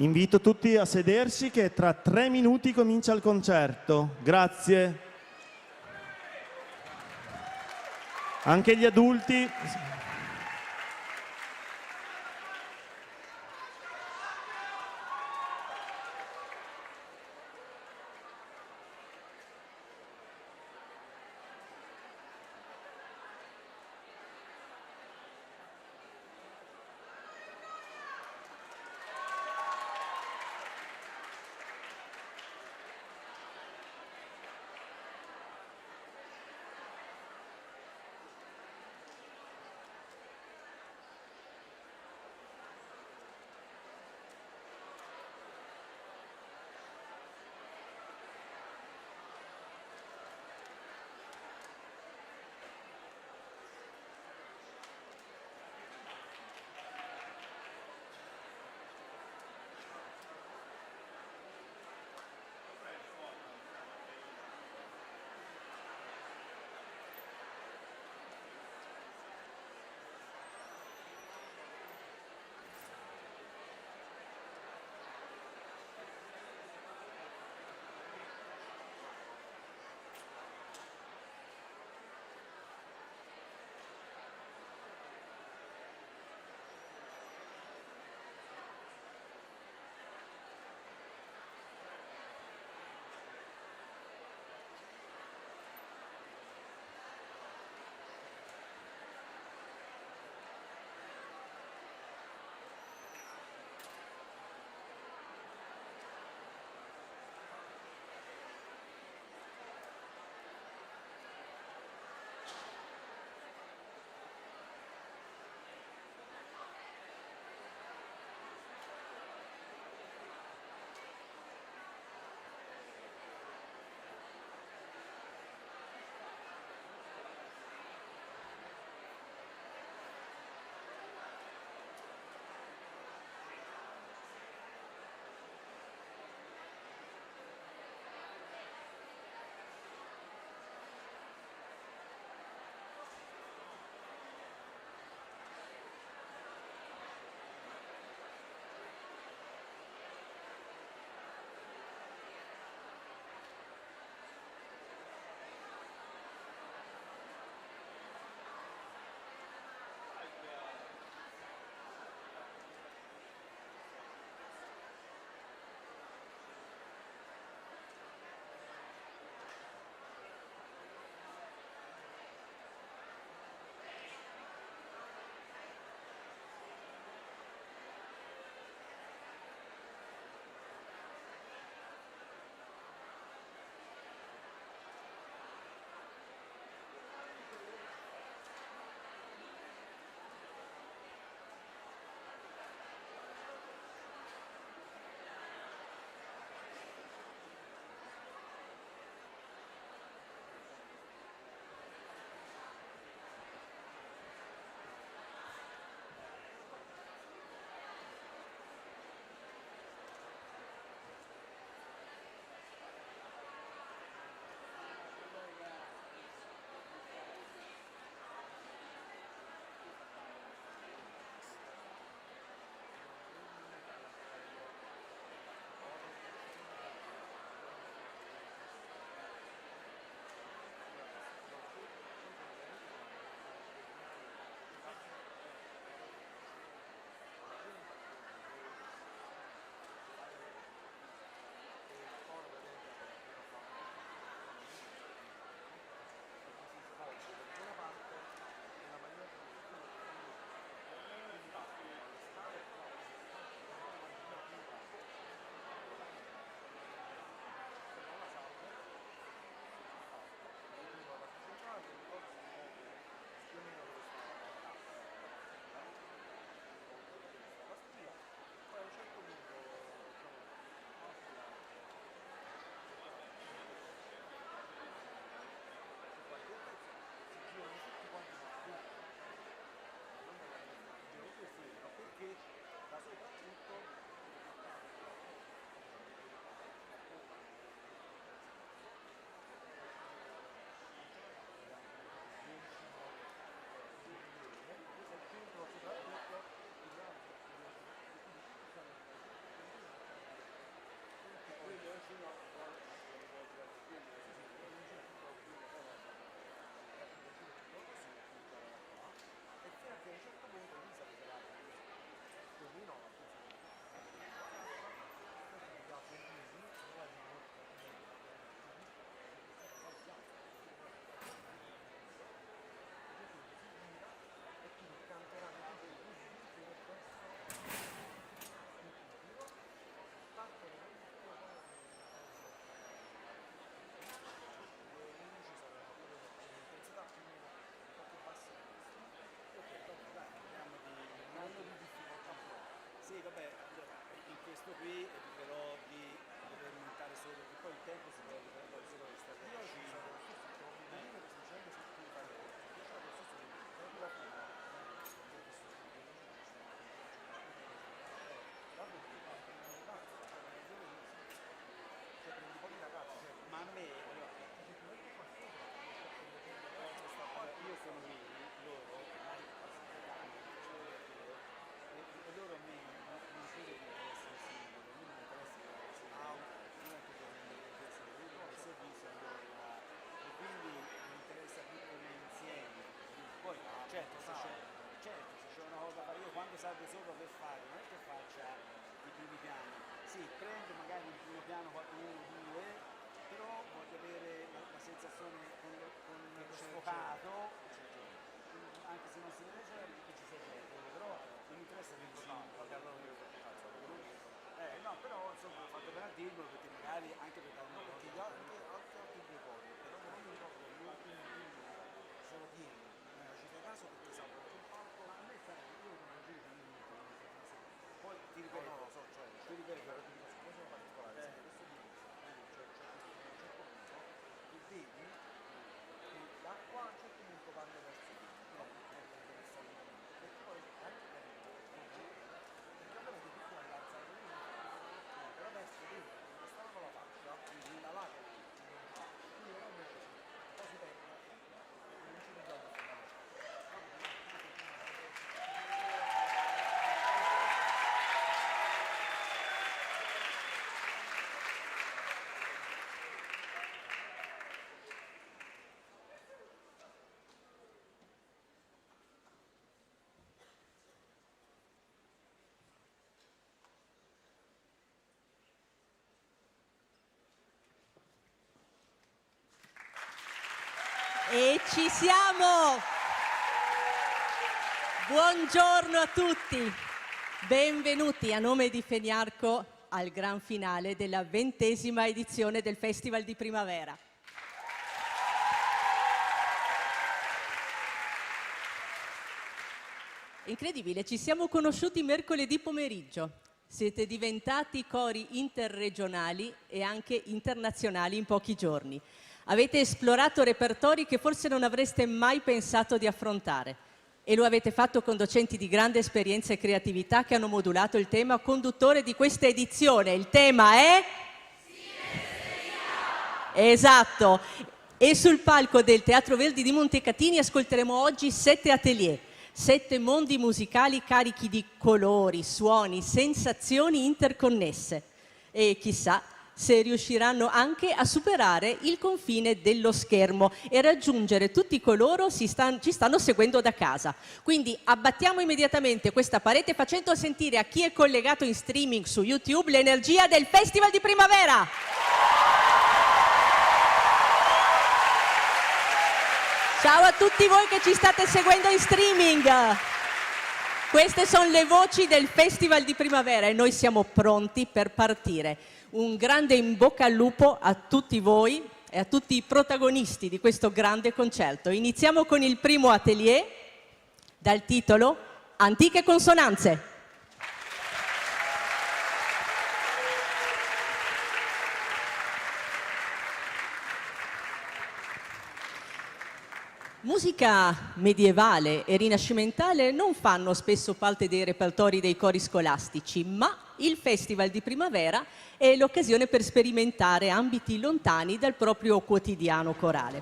Invito tutti a sedersi che tra 3 minuti comincia il concerto. Grazie. Anche gli adulti. piano 1-2, però voglio avere la sensazione con sfocato, anche se non si vede certo che ci sei dietro, però non mi interessa che no, però insomma ho fatto per a dirlo perché magari anche per dare una perché gli altri due cori, però non mi ricordo sono pieni, ci fai caso perché sa un palco, ma a me sai, io come giro poi ti ripeto, no, lo so, cioè, ti ripeto, però ti dico, cosa particolare, se questo diviso, cioè c'è un certo punto che vedi che l'acqua a un certo punto vanno verso il no? E poi anche per il perché ovviamente tu puoi alzare però verso dentro, dove stava con la faccia, la lacrima, quindi non è così, poi si perde, non ci vediamo più. E ci siamo! Buongiorno a tutti, benvenuti a nome di Feniarco al gran finale della 20ª edizione del Festival di Primavera. Incredibile, ci siamo conosciuti mercoledì pomeriggio. Siete diventati cori interregionali e anche internazionali in pochi giorni. Avete esplorato repertori che forse non avreste mai pensato di affrontare e lo avete fatto con docenti di grande esperienza e creatività che hanno modulato il tema conduttore di questa edizione. Il tema è? Esatto. E sul palco del Teatro Verdi di Montecatini ascolteremo oggi 7 atelier, 7 mondi musicali carichi di colori, suoni, sensazioni interconnesse. E chissà se riusciranno anche a superare il confine dello schermo e raggiungere tutti coloro che ci stanno seguendo da casa. Quindi abbattiamo immediatamente questa parete facendo sentire a chi è collegato in streaming su YouTube l'energia del Festival di Primavera. Ciao a tutti voi che ci state seguendo in streaming. Queste sono le voci del Festival di Primavera e noi siamo pronti per partire. Un grande in bocca al lupo a tutti voi e a tutti i protagonisti di questo grande concerto. Iniziamo con il primo atelier dal titolo Antiche consonanze. Musica medievale e rinascimentale non fanno spesso parte dei repertori dei cori scolastici, ma il Festival di Primavera è l'occasione per sperimentare ambiti lontani dal proprio quotidiano corale.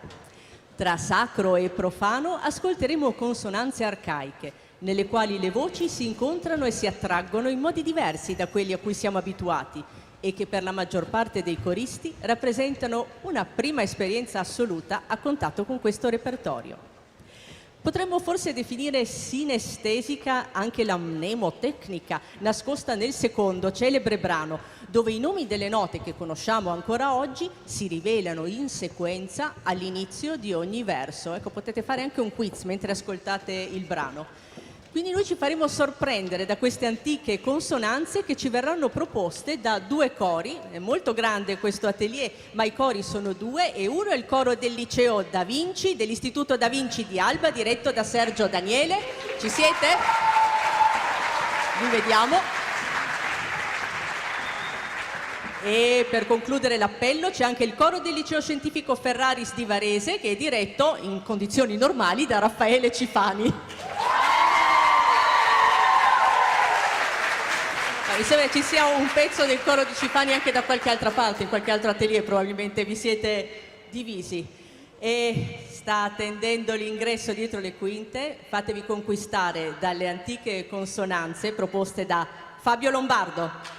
Tra sacro e profano ascolteremo consonanze arcaiche, nelle quali le voci si incontrano e si attraggono in modi diversi da quelli a cui siamo abituati e che per la maggior parte dei coristi rappresentano una prima esperienza assoluta a contatto con questo repertorio. Potremmo forse definire sinestesica anche la mnemotecnica nascosta nel secondo celebre brano, dove i nomi delle note che conosciamo ancora oggi si rivelano in sequenza all'inizio di ogni verso. Ecco, potete fare anche un quiz mentre ascoltate il brano. Quindi noi ci faremo sorprendere da queste antiche consonanze che ci verranno proposte da 2 cori. È molto grande questo atelier, ma i cori sono 2 e uno è il coro del liceo Da Vinci, dell'Istituto Da Vinci di Alba, diretto da Sergio Daniele. Ci siete? Vi vediamo. E per concludere l'appello c'è anche il coro del liceo scientifico Ferraris di Varese, che è diretto in condizioni normali da Raffaele Cifani. Mi sembra ci sia un pezzo del coro di Cifani anche da qualche altra parte, in qualche altro atelier probabilmente vi siete divisi. E sta attendendo l'ingresso dietro le quinte, fatevi conquistare dalle antiche consonanze proposte da Fabio Lombardo.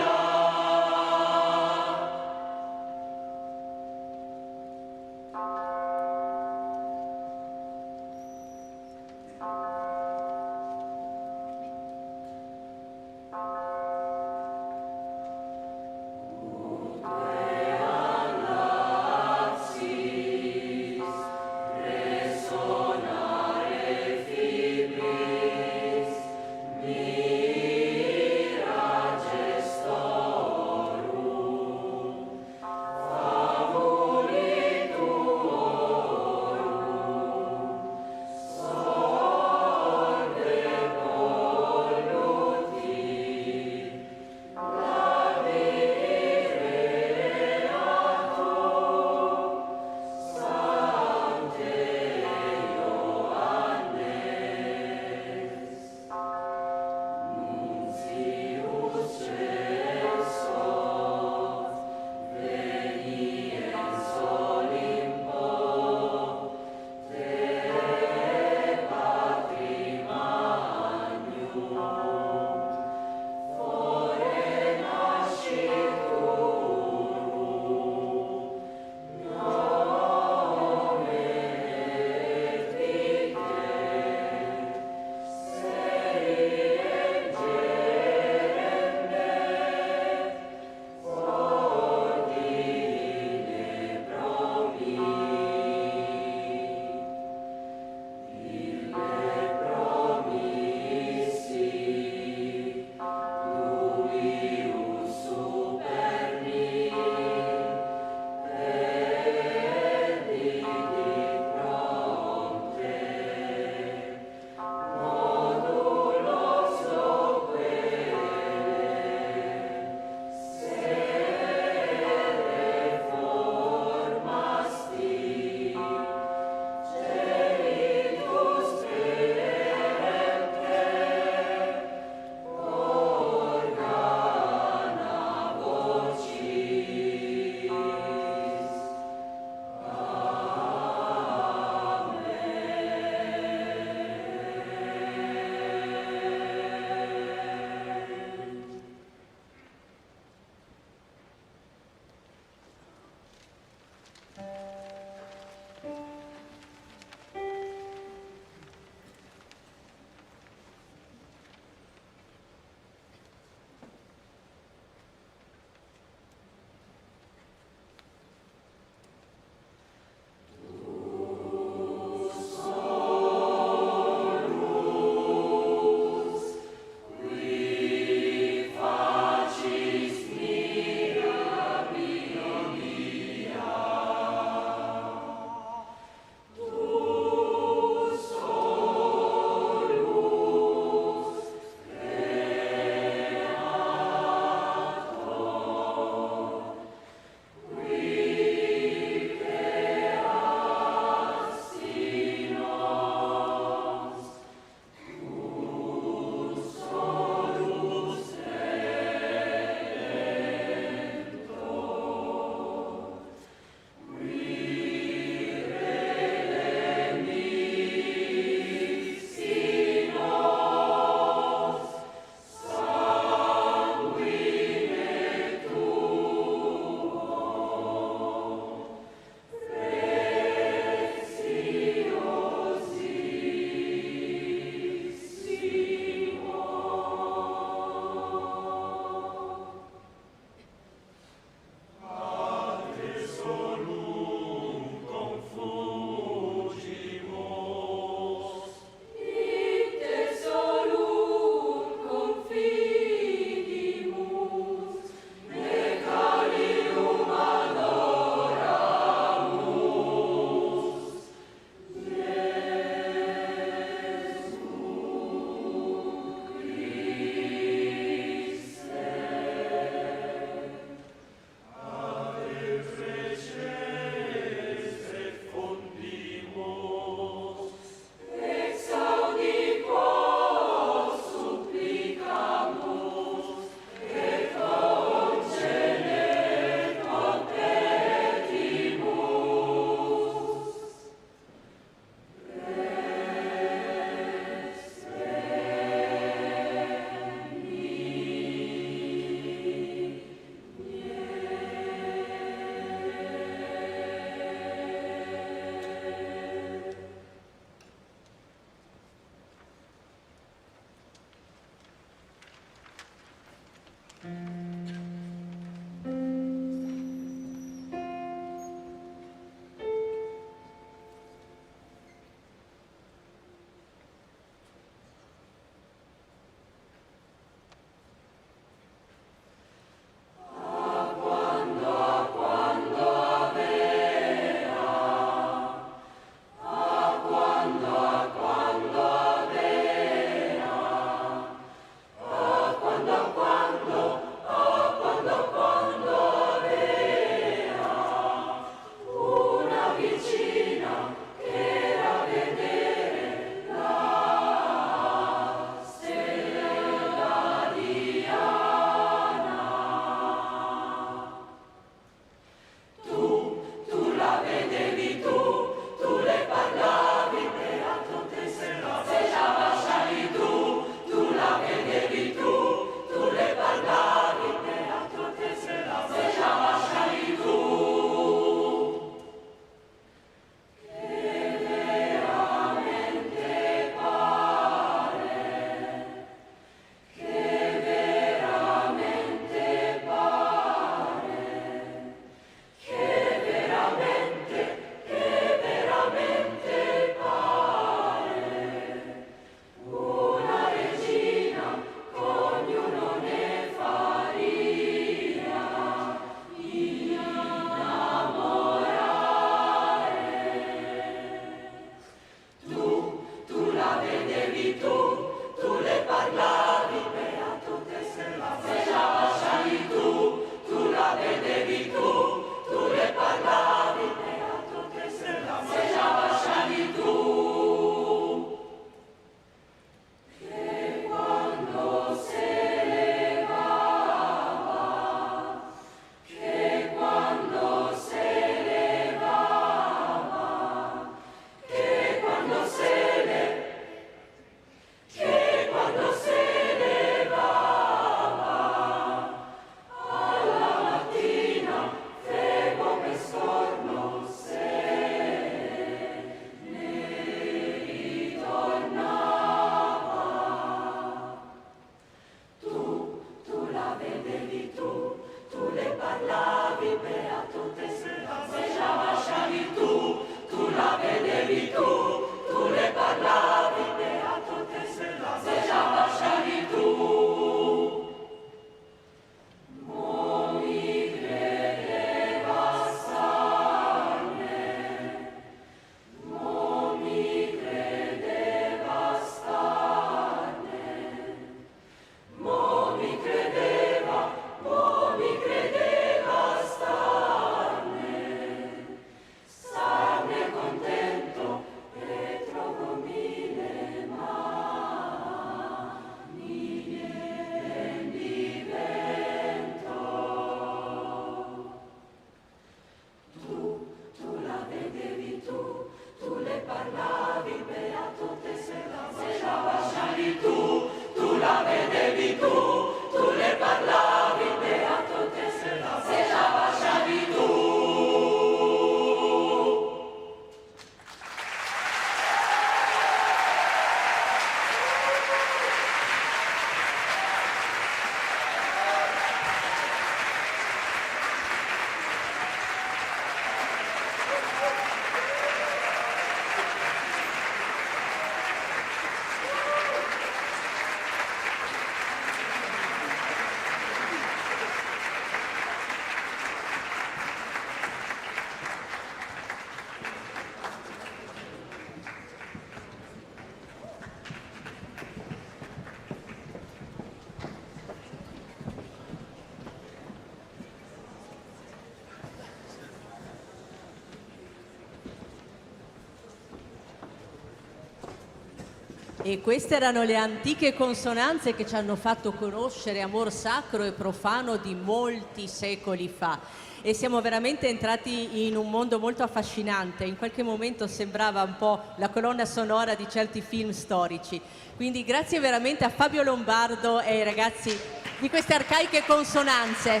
E queste erano le antiche consonanze che ci hanno fatto conoscere amor sacro e profano di molti secoli fa. E siamo veramente entrati in un mondo molto affascinante. In qualche momento sembrava un po' la colonna sonora di certi film storici. Quindi grazie veramente a Fabio Lombardo e ai ragazzi di queste arcaiche consonanze,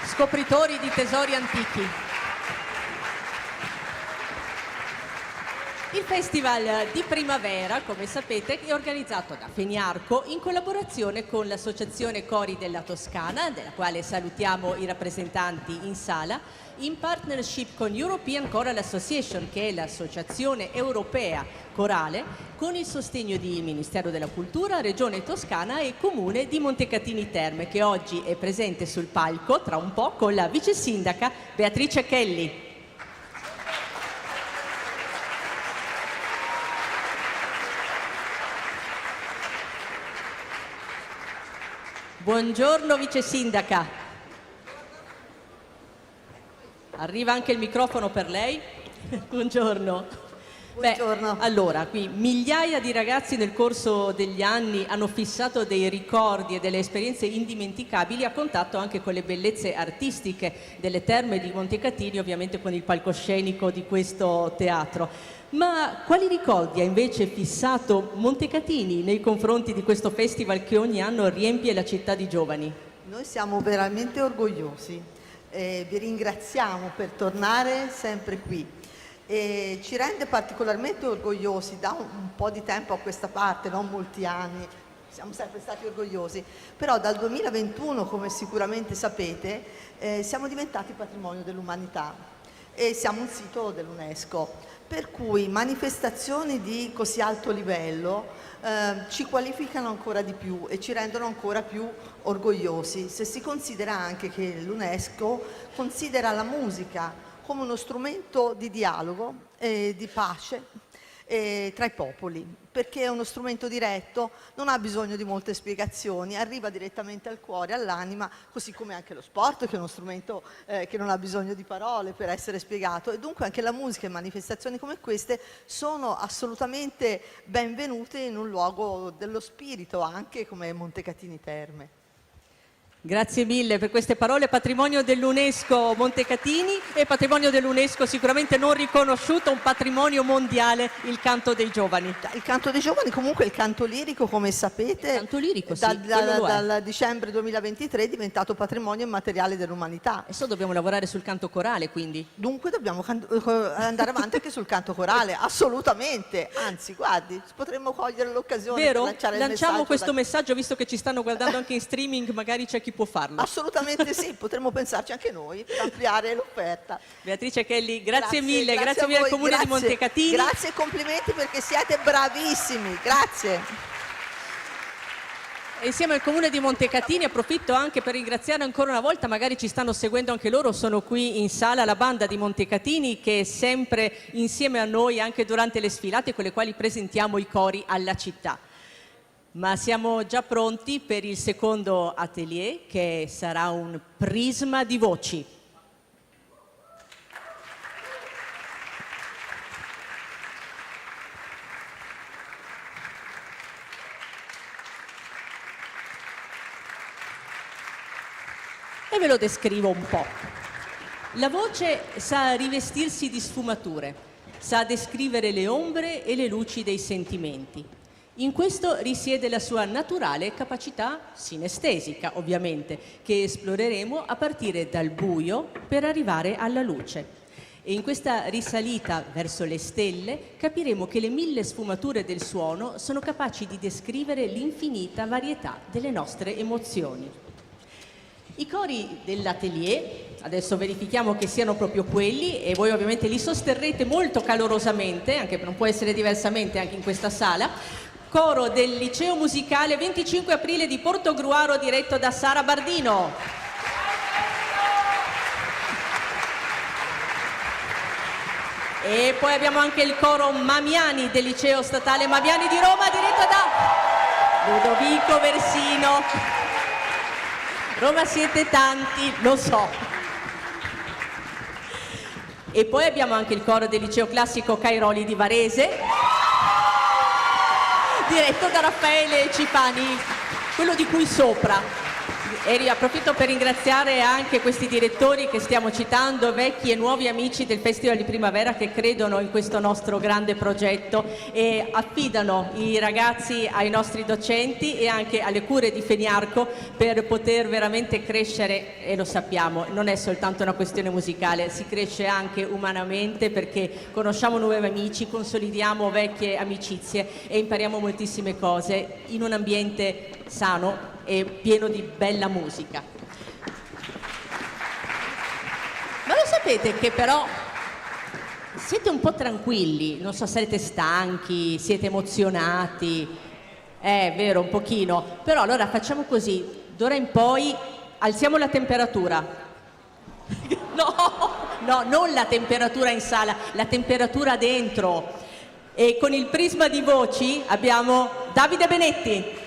scopritori di tesori antichi. Il Festival di Primavera, come sapete, è organizzato da Feniarco in collaborazione con l'Associazione Cori della Toscana, della quale salutiamo i rappresentanti in sala, in partnership con European Choral Association, che è l'associazione europea corale, con il sostegno di Ministero della Cultura, Regione Toscana e Comune di Montecatini Terme, che oggi è presente sul palco tra un po' con la vice sindaca Beatrice Kelly. Buongiorno vice sindaca. Arriva anche il microfono per lei. Buongiorno. Buongiorno. Allora, qui migliaia di ragazzi nel corso degli anni hanno fissato dei ricordi e delle esperienze indimenticabili a contatto anche con le bellezze artistiche delle terme di Montecatini, ovviamente con il palcoscenico di questo teatro. Ma quali ricordi ha invece fissato Montecatini nei confronti di questo festival che ogni anno riempie la città di giovani? Noi siamo veramente orgogliosi, vi ringraziamo per tornare sempre qui e ci rende particolarmente orgogliosi da un po' di tempo a questa parte, non molti anni, siamo sempre stati orgogliosi, però dal 2021, come sicuramente sapete, siamo diventati patrimonio dell'umanità e siamo un sito dell'UNESCO. Per cui manifestazioni di così alto livello ci qualificano ancora di più e ci rendono ancora più orgogliosi, se si considera anche che l'UNESCO considera la musica come uno strumento di dialogo e di pace tra i popoli, perché è uno strumento diretto, non ha bisogno di molte spiegazioni, arriva direttamente al cuore, all'anima, così come anche lo sport, che è uno strumento che non ha bisogno di parole per essere spiegato, e dunque anche la musica e manifestazioni come queste sono assolutamente benvenute in un luogo dello spirito, anche come Montecatini Terme. Grazie mille per queste parole. Patrimonio dell'UNESCO Montecatini e patrimonio dell'UNESCO sicuramente non riconosciuto, un patrimonio mondiale, il canto dei giovani. Il canto dei giovani, comunque il canto lirico, come sapete, Il canto lirico, sì, quello lo è. dal dicembre 2023 è diventato patrimonio immateriale dell'umanità. Adesso dobbiamo lavorare sul canto corale, quindi. Dunque dobbiamo andare avanti anche sul canto corale, assolutamente. Anzi, guardi, potremmo cogliere l'occasione per Vero? lanciare il Lanciamo messaggio questo messaggio, visto che ci stanno guardando anche in streaming, magari c'è chi può farlo. Assolutamente sì, potremmo pensarci anche noi per ampliare l'offerta. Beatrice Kelly, grazie mille, grazie a mille al voi, Comune di Montecatini. Grazie e complimenti perché siete bravissimi, grazie. E insieme al Comune di Montecatini approfitto anche per ringraziare ancora una volta, magari ci stanno seguendo anche loro, sono qui in sala, la banda di Montecatini che è sempre insieme a noi anche durante le sfilate con le quali presentiamo i cori alla città. Ma siamo già pronti per il secondo atelier, che sarà un prisma di voci. E ve lo descrivo un po'. La voce sa rivestirsi di sfumature, sa descrivere le ombre e le luci dei sentimenti. In questo risiede la sua naturale capacità sinestesica, ovviamente, che esploreremo a partire dal buio per arrivare alla luce. E in questa risalita verso le stelle capiremo che le 1000 sfumature del suono sono capaci di descrivere l'infinita varietà delle nostre emozioni. I cori dell'atelier, adesso verifichiamo che siano proprio quelli e voi ovviamente li sosterrete molto calorosamente, anche non può essere diversamente anche in questa sala. Coro del Liceo Musicale 25 aprile di Portogruaro diretto da Sara Bardino. E poi abbiamo anche il coro Mamiani del Liceo Statale Mamiani di Roma diretto da Ludovico Versino. Roma siete tanti, lo so. E poi abbiamo anche il coro del Liceo Classico Cairoli di Varese diretto da Raffaele Cipani, quello di cui sopra. E approfitto per ringraziare anche questi direttori che stiamo citando, vecchi e nuovi amici del Festival di Primavera, che credono in questo nostro grande progetto e affidano i ragazzi ai nostri docenti e anche alle cure di Feniarco per poter veramente crescere. E lo sappiamo, non è soltanto una questione musicale, si cresce anche umanamente, perché conosciamo nuovi amici, consolidiamo vecchie amicizie e impariamo moltissime cose in un ambiente sano e pieno di bella musica. Ma lo sapete che però siete un po' tranquilli, non so, sarete stanchi, siete emozionati, è vero, un pochino, però allora facciamo così, d'ora in poi alziamo la temperatura. No, non la temperatura in sala, la temperatura dentro. E con il prisma di voci abbiamo Davide Benetti.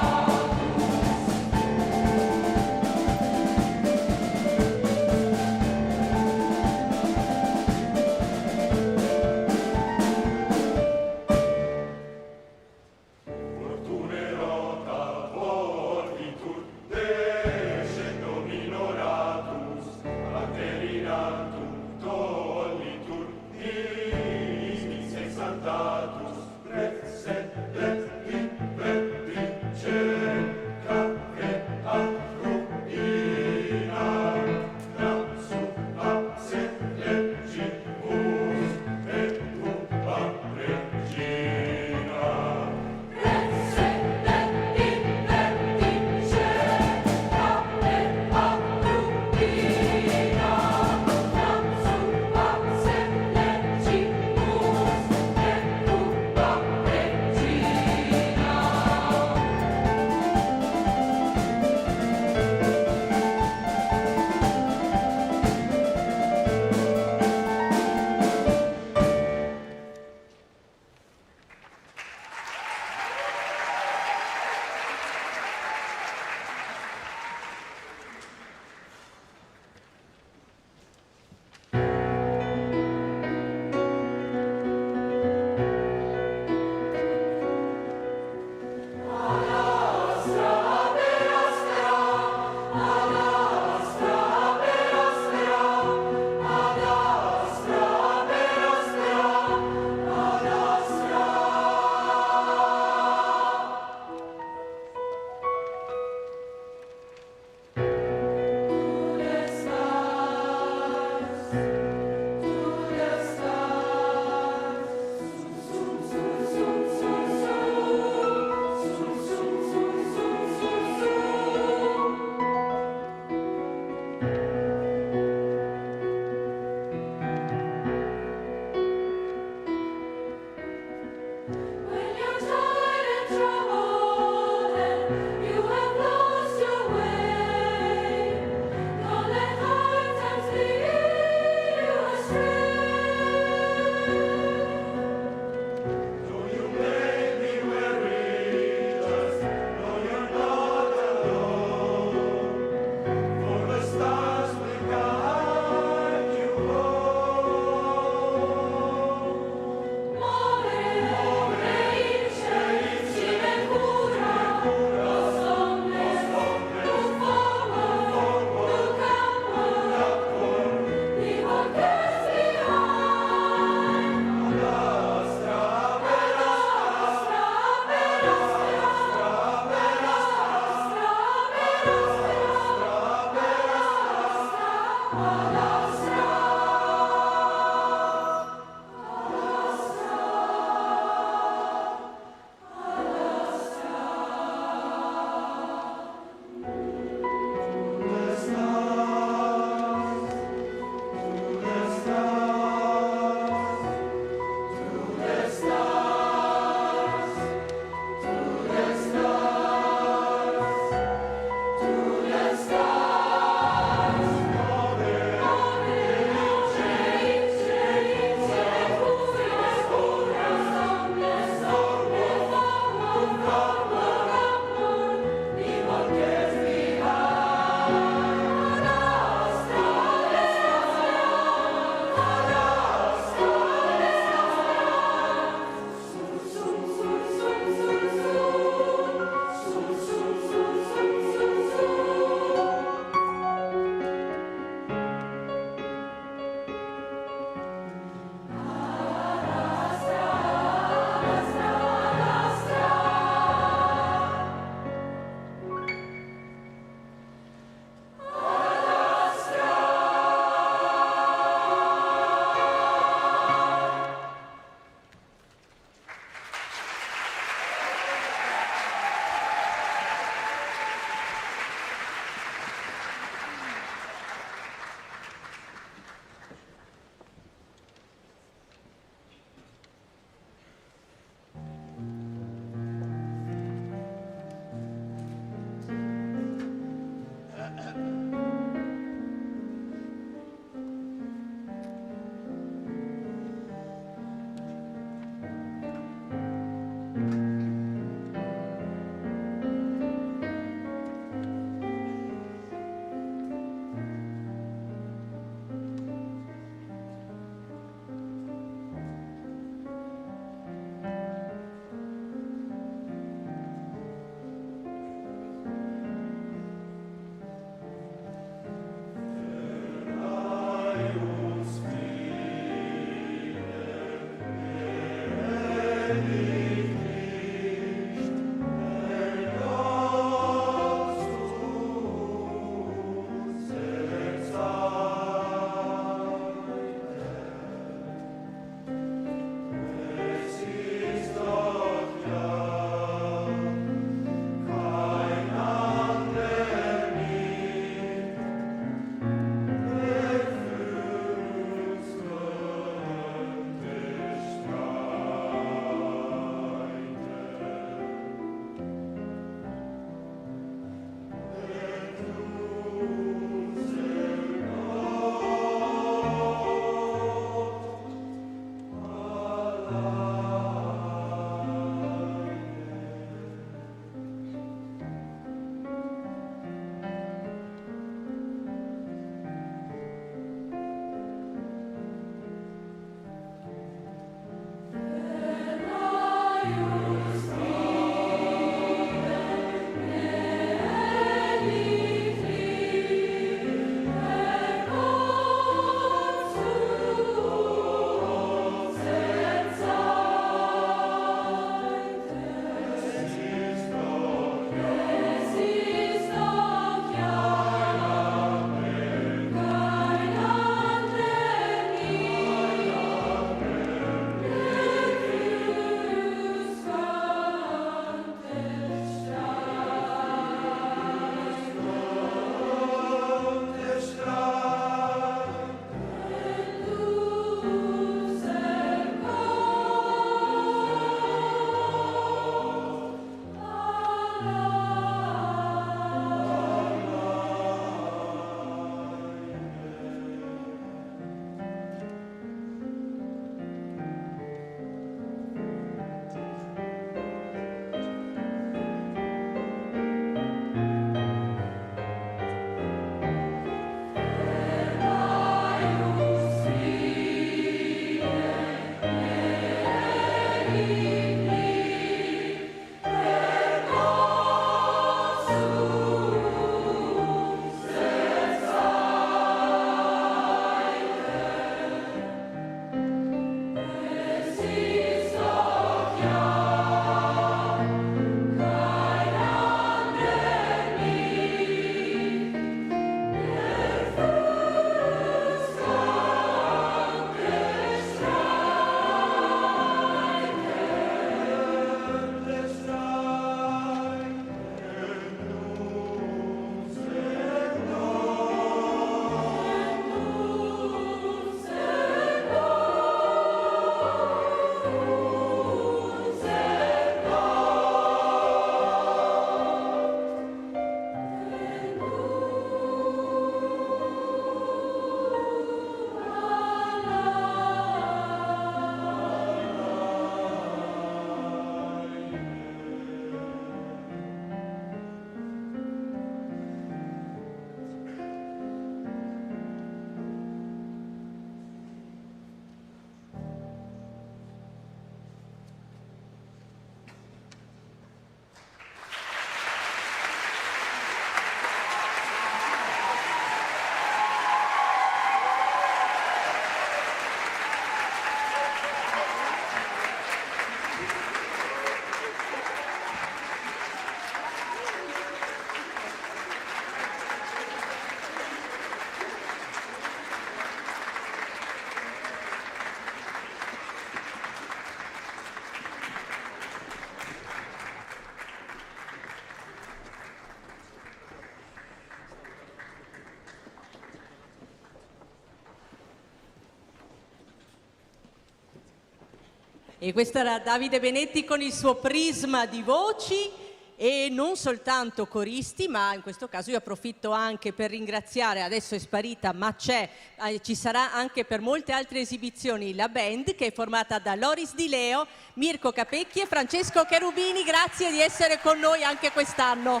E questo era Davide Benetti con il suo prisma di voci e non soltanto coristi, ma in questo caso io approfitto anche per ringraziare, adesso è sparita ma ci sarà anche per molte altre esibizioni la band che è formata da Loris Di Leo, Mirko Capecchi e Francesco Cherubini. Grazie di essere con noi anche quest'anno.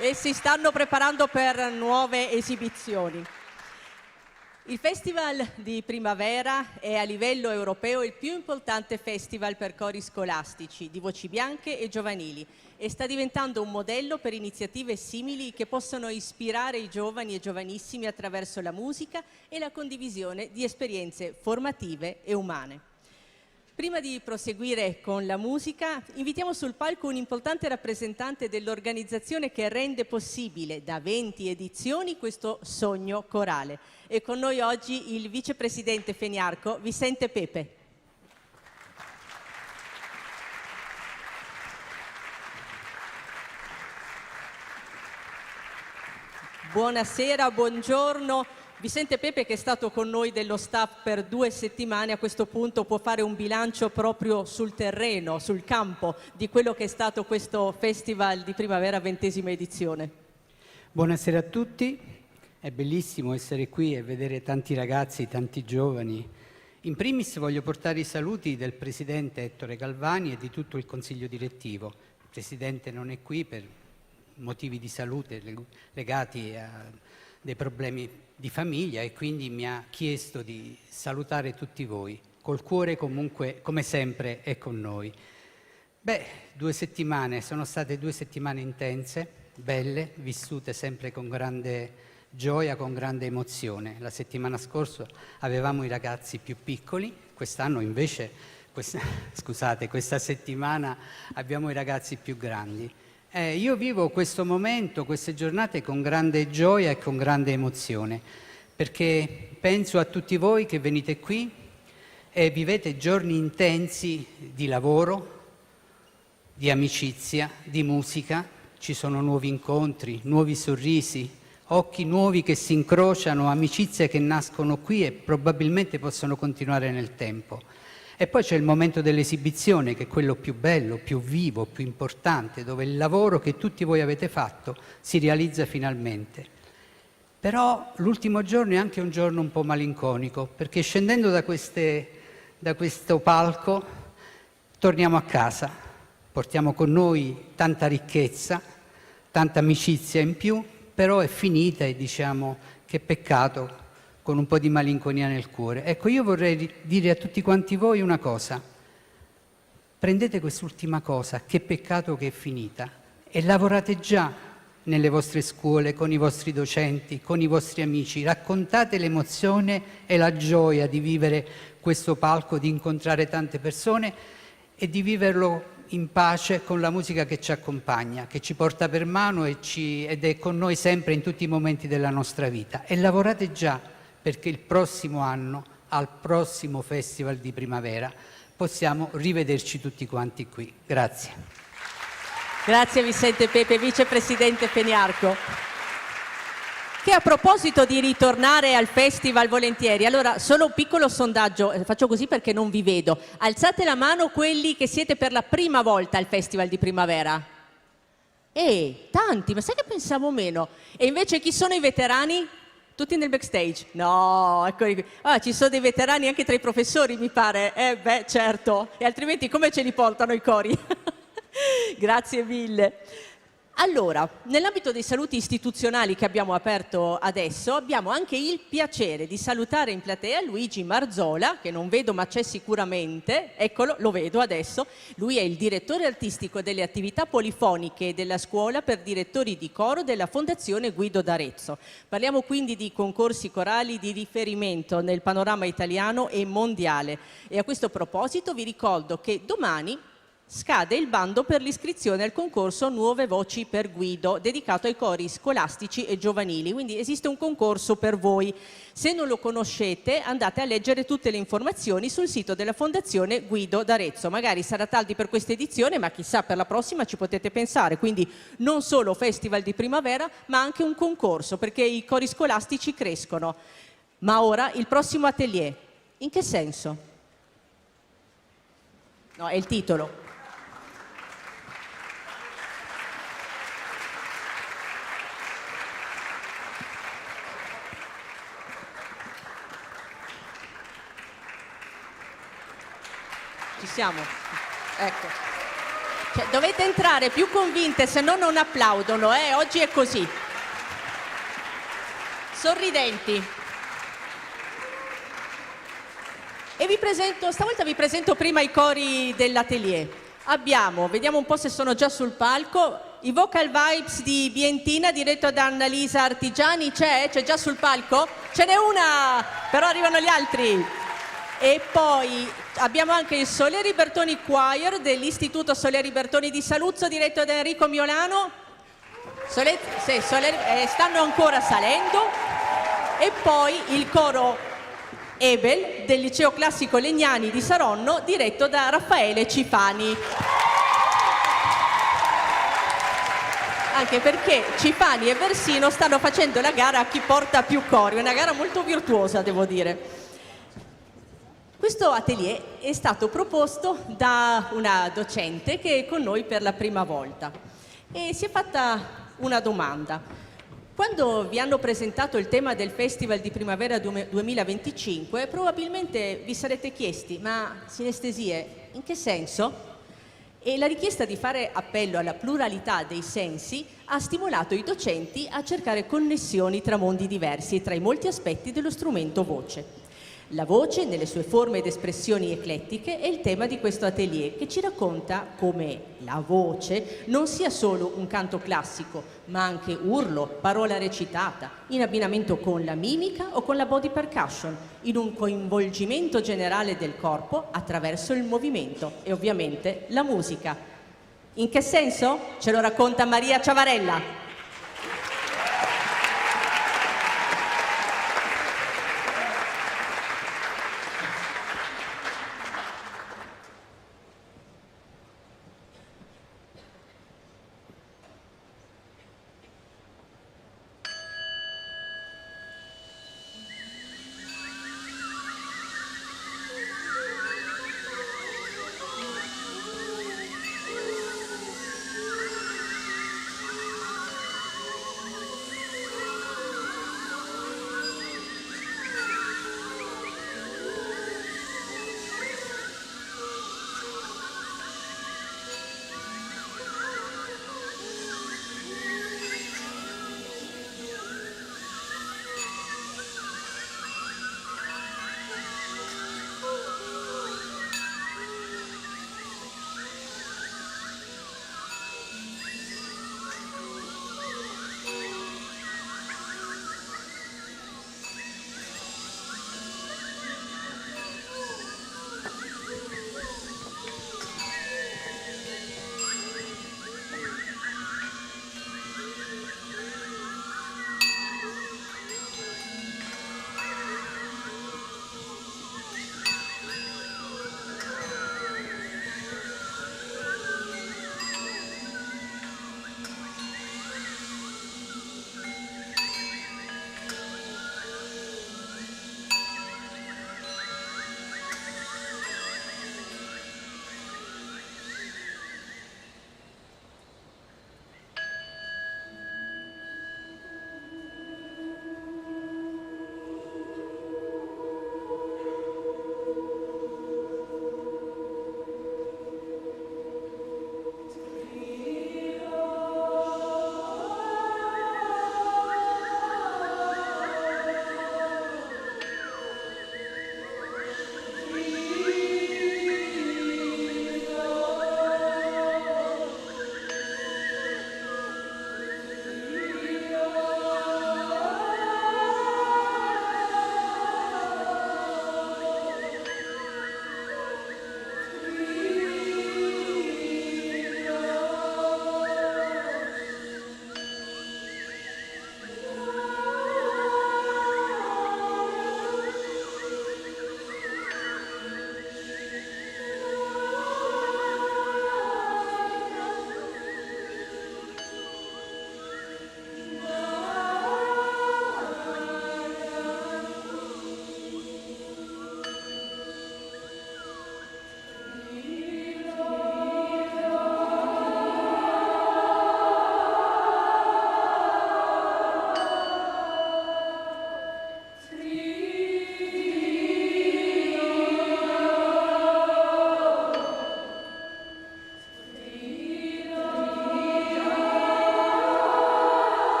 E si stanno preparando per nuove esibizioni. Il Festival di Primavera è a livello europeo il più importante festival per cori scolastici di voci bianche e giovanili e sta diventando un modello per iniziative simili che possono ispirare i giovani e giovanissimi attraverso la musica e la condivisione di esperienze formative e umane. Prima di proseguire con la musica, invitiamo sul palco un importante rappresentante dell'organizzazione che rende possibile da 20 edizioni questo sogno corale. E con noi oggi il vicepresidente Feniarco, Vicente Pepe. Buonasera, buongiorno. Vicente Pepe, che è stato con noi dello staff per 2 settimane, a questo punto può fare un bilancio proprio sul terreno, sul campo, di quello che è stato questo Festival di Primavera 20ª edizione. Buonasera a tutti, è bellissimo essere qui e vedere tanti ragazzi, tanti giovani. In primis voglio portare i saluti del Presidente Ettore Galvani e di tutto il Consiglio Direttivo. Il Presidente non è qui per motivi di salute legati a dei problemi di famiglia e quindi mi ha chiesto di salutare tutti voi. Col cuore comunque, come sempre, è con noi. 2 settimane, sono state 2 settimane intense, belle, vissute sempre con grande gioia, con grande emozione. La settimana scorsa avevamo i ragazzi più piccoli, quest'anno invece, questa settimana abbiamo i ragazzi più grandi. Io vivo questo momento, queste giornate con grande gioia e con grande emozione, perché penso a tutti voi che venite qui e vivete giorni intensi di lavoro, di amicizia, di musica. Ci sono nuovi incontri, nuovi sorrisi, occhi nuovi che si incrociano, amicizie che nascono qui e probabilmente possono continuare nel tempo. E poi c'è il momento dell'esibizione, che è quello più bello, più vivo, più importante, dove il lavoro che tutti voi avete fatto si realizza finalmente. Però l'ultimo giorno è anche un giorno un po' malinconico, perché scendendo da questo palco torniamo a casa, portiamo con noi tanta ricchezza, tanta amicizia in più, però è finita e diciamo che peccato, con un po' di malinconia nel cuore. Ecco, io vorrei dire a tutti quanti voi una cosa. Prendete quest'ultima cosa, che peccato che è finita, e lavorate già nelle vostre scuole, con i vostri docenti, con i vostri amici. Raccontate l'emozione e la gioia di vivere questo palco, di incontrare tante persone e di viverlo in pace con la musica che ci accompagna, che ci porta per mano ed è con noi sempre in tutti i momenti della nostra vita. E lavorate già perché il prossimo anno, al prossimo Festival di Primavera, possiamo rivederci tutti quanti qui. Grazie. Grazie Vicente Pepe, vicepresidente Feniarco. Che a proposito di ritornare al festival volentieri, allora solo un piccolo sondaggio, faccio così perché non vi vedo. Alzate la mano quelli che siete per la prima volta al Festival di Primavera. Tanti, ma sai che pensavo meno? E invece chi sono i veterani? Tutti nel backstage? No, eccoli qui. Ci sono dei veterani anche tra i professori, mi pare. Certo. E altrimenti come ce li portano i cori? Grazie mille. Allora, nell'ambito dei saluti istituzionali che abbiamo aperto adesso, abbiamo anche il piacere di salutare in platea Luigi Marzola, che non vedo ma c'è sicuramente, eccolo, lo vedo adesso. Lui è il direttore artistico delle attività polifoniche della scuola per direttori di coro della Fondazione Guido d'Arezzo. Parliamo quindi di concorsi corali di riferimento nel panorama italiano e mondiale. E a questo proposito vi ricordo che domani scade il bando per l'iscrizione al concorso Nuove Voci per Guido, dedicato ai cori scolastici e giovanili, quindi esiste un concorso per voi. Se non lo conoscete andate a leggere tutte le informazioni sul sito della Fondazione Guido d'Arezzo. Magari sarà tardi per questa edizione, ma chissà per la prossima ci potete pensare, quindi non solo Festival di Primavera ma anche un concorso, perché i cori scolastici crescono. Ma ora il prossimo atelier, in che senso? No, è il titolo. Ci siamo? Ecco. Cioè, dovete entrare più convinte, se no non applaudono, oggi è così. Sorridenti. E stavolta vi presento prima i cori dell'atelier. Abbiamo, vediamo un po' se sono già sul palco, i Vocal Vibes di Bientina, diretto da Annalisa Artigiani. C'è già sul palco? Ce n'è una, però arrivano gli altri. E poi abbiamo anche il Soleri Bertoni Choir dell'Istituto Soleri Bertoni di Saluzzo, diretto da Enrico Miolano. Stanno ancora salendo. E poi il coro Ebel del Liceo Classico Legnani di Saronno, diretto da Raffaele Cifani. Anche perché Cifani e Versino stanno facendo la gara a chi porta più cori, una gara molto virtuosa, devo dire. Questo atelier è stato proposto da una docente che è con noi per la prima volta e si è fatta una domanda. Quando vi hanno presentato il tema del Festival di Primavera 2025, probabilmente vi sarete chiesti: ma sinestesie, in che senso? E la richiesta di fare appello alla pluralità dei sensi ha stimolato i docenti a cercare connessioni tra mondi diversi e tra i molti aspetti dello strumento voce. La voce, nelle sue forme ed espressioni eclettiche, è il tema di questo atelier, che ci racconta come la voce non sia solo un canto classico, ma anche urlo, parola recitata, in abbinamento con la mimica o con la body percussion, in un coinvolgimento generale del corpo attraverso il movimento e ovviamente la musica. In che senso? Ce lo racconta Maria Ciavarella.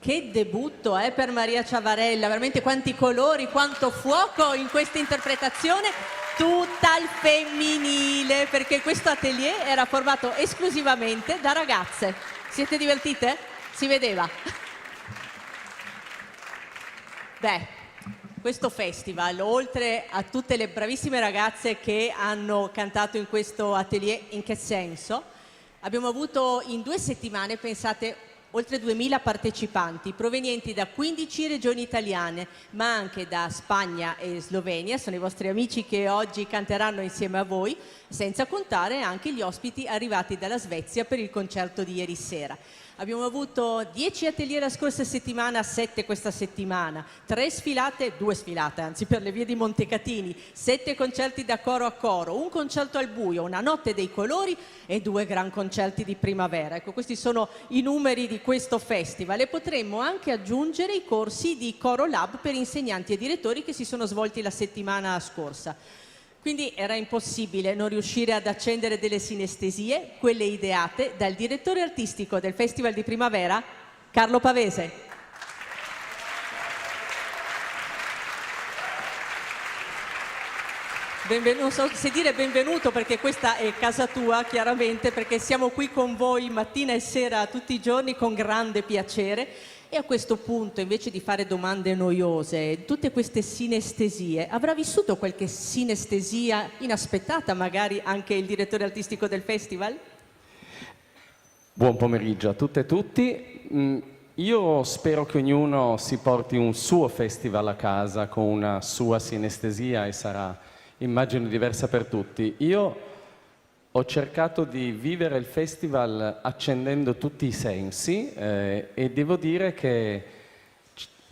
Che debutto per Maria Ciavarella, veramente quanti colori, quanto fuoco in questa interpretazione, tutta al femminile, perché questo atelier era formato esclusivamente da ragazze. Siete divertite? Si vedeva. Beh, questo festival, oltre a tutte le bravissime ragazze che hanno cantato in questo atelier, in che senso? Abbiamo avuto in 2 settimane, pensate, oltre 2000 partecipanti provenienti da 15 regioni italiane, ma anche da Spagna e Slovenia, sono i vostri amici che oggi canteranno insieme a voi, senza contare anche gli ospiti arrivati dalla Svezia per il concerto di ieri sera. Abbiamo avuto 10 atelier la scorsa settimana, 7 questa settimana, 2 sfilate anzi per le vie di Montecatini, 7 concerti da coro a coro, un concerto al buio, una notte dei colori e 2 gran concerti di primavera. Ecco, questi sono i numeri di questo festival e potremmo anche aggiungere i corsi di Coro Lab per insegnanti e direttori che si sono svolti la settimana scorsa. Quindi era impossibile non riuscire ad accendere delle sinestesie, quelle ideate dal direttore artistico del Festival di Primavera, Carlo Pavese. Non so se dire benvenuto perché questa è casa tua, chiaramente, perché siamo qui con voi mattina e sera tutti i giorni con grande piacere. E a questo punto, invece di fare domande noiose, tutte queste sinestesie, avrà vissuto qualche sinestesia inaspettata, magari anche il direttore artistico del festival? Buon pomeriggio a tutte e tutti. Io spero che ognuno si porti un suo festival a casa con una sua sinestesia e sarà, immagino, diversa per tutti. Io ho cercato di vivere il festival accendendo tutti i sensi e devo dire che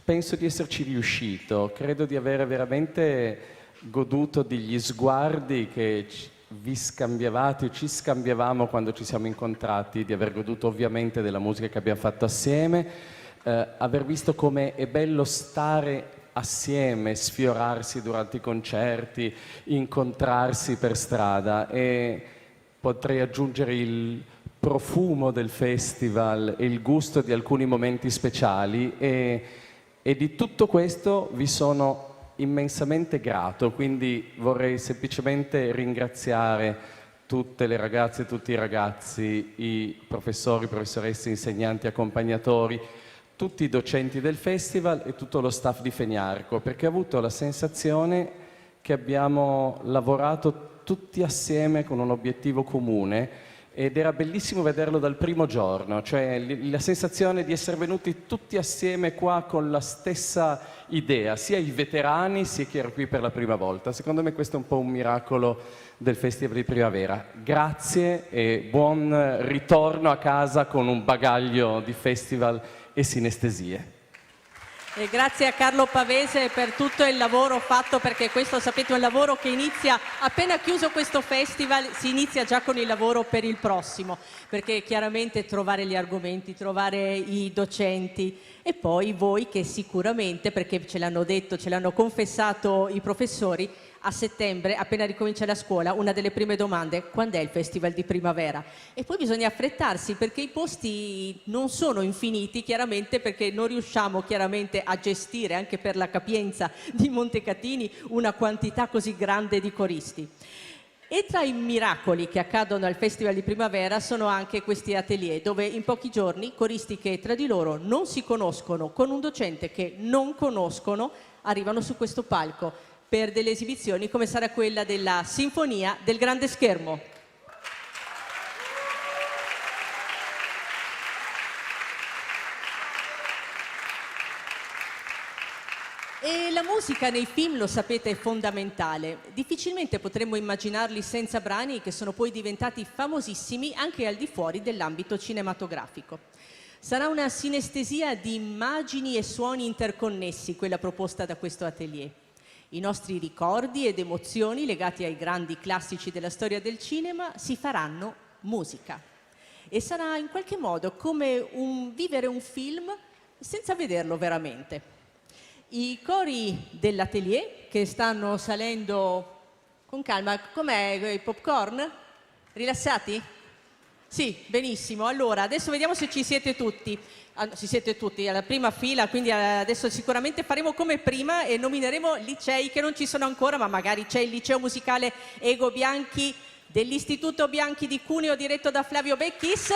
penso di esserci riuscito. Credo di avere veramente goduto degli sguardi che vi scambiavate, ci scambiavamo quando ci siamo incontrati, di aver goduto ovviamente della musica che abbiamo fatto assieme, aver visto come è bello stare assieme, sfiorarsi durante i concerti, incontrarsi per strada e potrei aggiungere il profumo del festival e il gusto di alcuni momenti speciali e di tutto questo vi sono immensamente grato, quindi vorrei semplicemente ringraziare tutte le ragazze e tutti i ragazzi, i professori, professoresse, insegnanti, accompagnatori, tutti i docenti del festival e tutto lo staff di Feniarco, perché ho avuto la sensazione che abbiamo lavorato tutti assieme con un obiettivo comune ed era bellissimo vederlo dal primo giorno, cioè la sensazione di essere venuti tutti assieme qua con la stessa idea, sia i veterani sia chi era qui per la prima volta. Secondo me questo è un po' un miracolo del Festival di Primavera. Grazie e buon ritorno a casa con un bagaglio di festival e sinestesie. E grazie a Carlo Pavese per tutto il lavoro fatto, perché questo, sapete, è un lavoro che inizia appena chiuso questo festival, si inizia già con il lavoro per il prossimo, perché chiaramente trovare gli argomenti, trovare i docenti e poi voi che sicuramente, perché ce l'hanno detto, ce l'hanno confessato i professori, a settembre, appena ricomincia la scuola, una delle prime domande: quando è il Festival di Primavera? E poi bisogna affrettarsi perché i posti non sono infiniti, chiaramente, perché non riusciamo chiaramente a gestire, anche per la capienza di Montecatini, una quantità così grande di coristi. E tra i miracoli che accadono al Festival di Primavera sono anche questi atelier, dove in pochi giorni coristi che tra di loro non si conoscono, con un docente che non conoscono, arrivano su questo palco per delle esibizioni come sarà quella della Sinfonia del Grande Schermo. E la musica nei film, lo sapete, è fondamentale. Difficilmente potremmo immaginarli senza brani che sono poi diventati famosissimi anche al di fuori dell'ambito cinematografico. Sarà una sinestesia di immagini e suoni interconnessi quella proposta da questo atelier. I nostri ricordi ed emozioni legati ai grandi classici della storia del cinema si faranno musica. E sarà in qualche modo come vivere un film senza vederlo veramente. I cori dell'atelier che stanno salendo con calma, com'è il popcorn? Rilassati? Sì, benissimo. Allora, adesso vediamo se ci siete tutti. Ci siete tutti alla prima fila, quindi adesso sicuramente faremo come prima e nomineremo licei che non ci sono ancora, ma magari c'è il liceo musicale Ego Bianchi dell'Istituto Bianchi di Cuneo diretto da Flavio Becchis.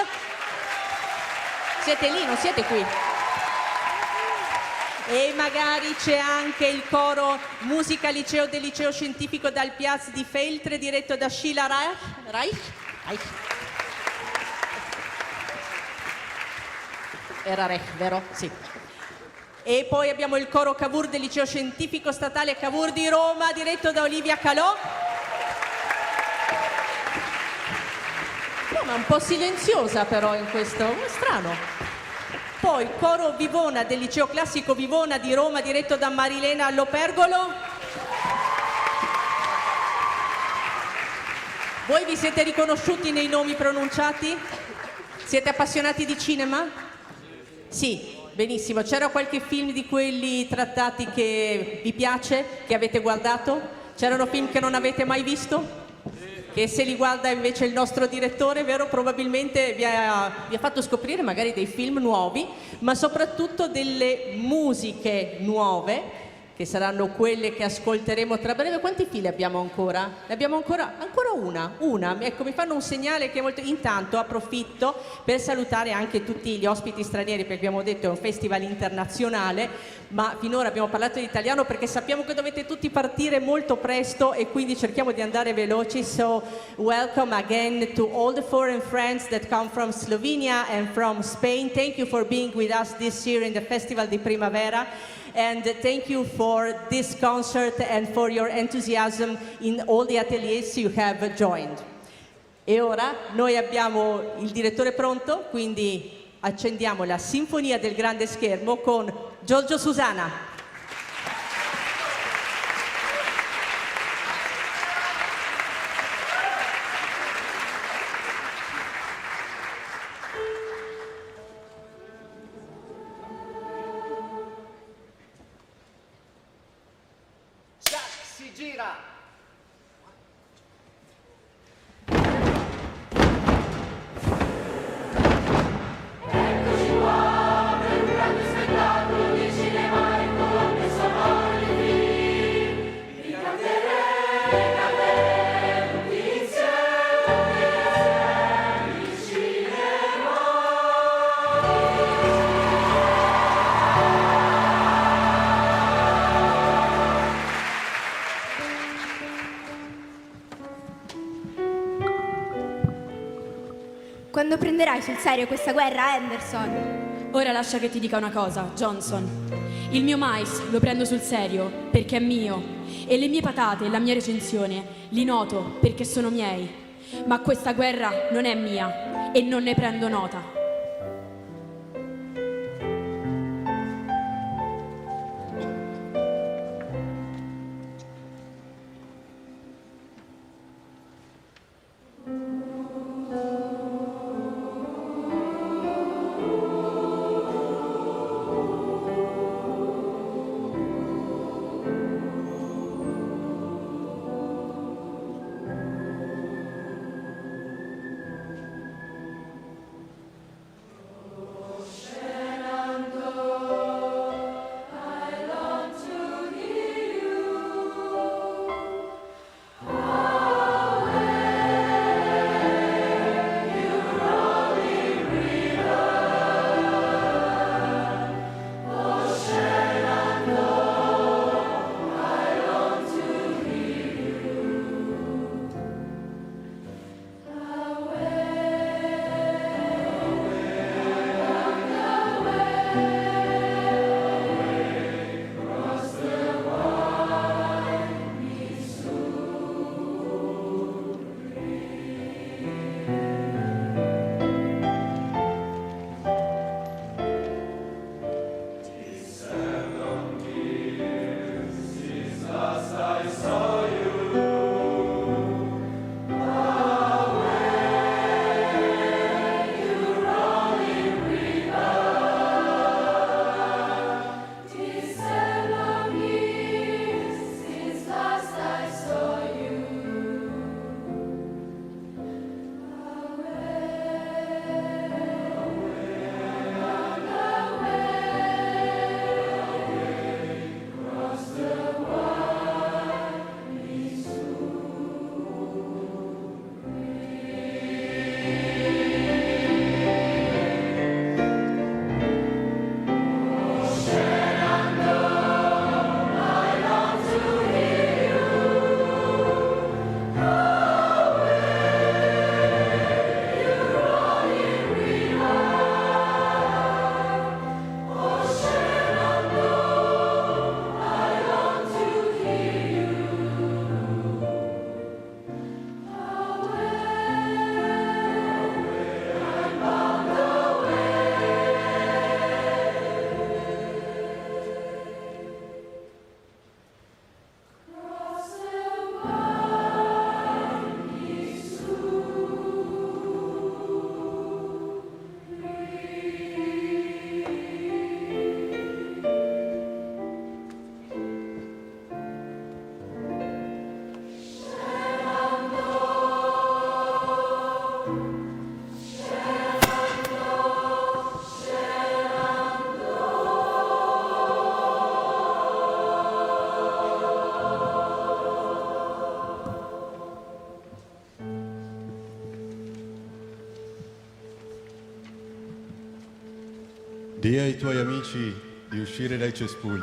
Siete lì, non siete qui? E magari c'è anche il coro Musica Liceo del Liceo Scientifico dal Piaz di Feltre diretto da Sheila Reich. Era Reich, vero? Sì. E poi abbiamo il coro Cavour del Liceo Scientifico Statale Cavour di Roma diretto da Olivia Calò. No, ma un po' silenziosa però in questo, strano. Poi coro Vivona del Liceo Classico Vivona di Roma diretto da Marilena Allopergolo. Voi vi siete riconosciuti nei nomi pronunciati? Siete appassionati di cinema? Sì, benissimo. C'era qualche film di quelli trattati che vi piace, che avete guardato? C'erano film che non avete mai visto? Che se li guarda invece il nostro direttore, vero? Probabilmente vi ha fatto scoprire magari dei film nuovi, ma soprattutto delle musiche nuove, che saranno quelle che ascolteremo tra breve. Quanti file abbiamo ancora? Ne abbiamo ancora una. Ecco, mi fanno un segnale che è molto... Intanto approfitto per salutare anche tutti gli ospiti stranieri, perché abbiamo detto è un festival internazionale, ma finora abbiamo parlato in italiano perché sappiamo che dovete tutti partire molto presto e quindi cerchiamo di andare veloci. So, welcome again to all the foreign friends that come from Slovenia and from Spain. Thank you for being with us this year in the Festival di Primavera. And thank you for this concert and for your enthusiasm in all the ateliers you have joined. E ora noi abbiamo il direttore pronto, quindi accendiamo la Sinfonia del Grande Schermo con Giorgio Susana. Si gira! Quando prenderai sul serio questa guerra, Anderson? Ora lascia che ti dica una cosa, Johnson. Il mio mais lo prendo sul serio perché è mio e le mie patate e la mia recensione li noto perché sono miei. Ma questa guerra non è mia e non ne prendo nota. Dì ai tuoi amici di uscire dai cespugli.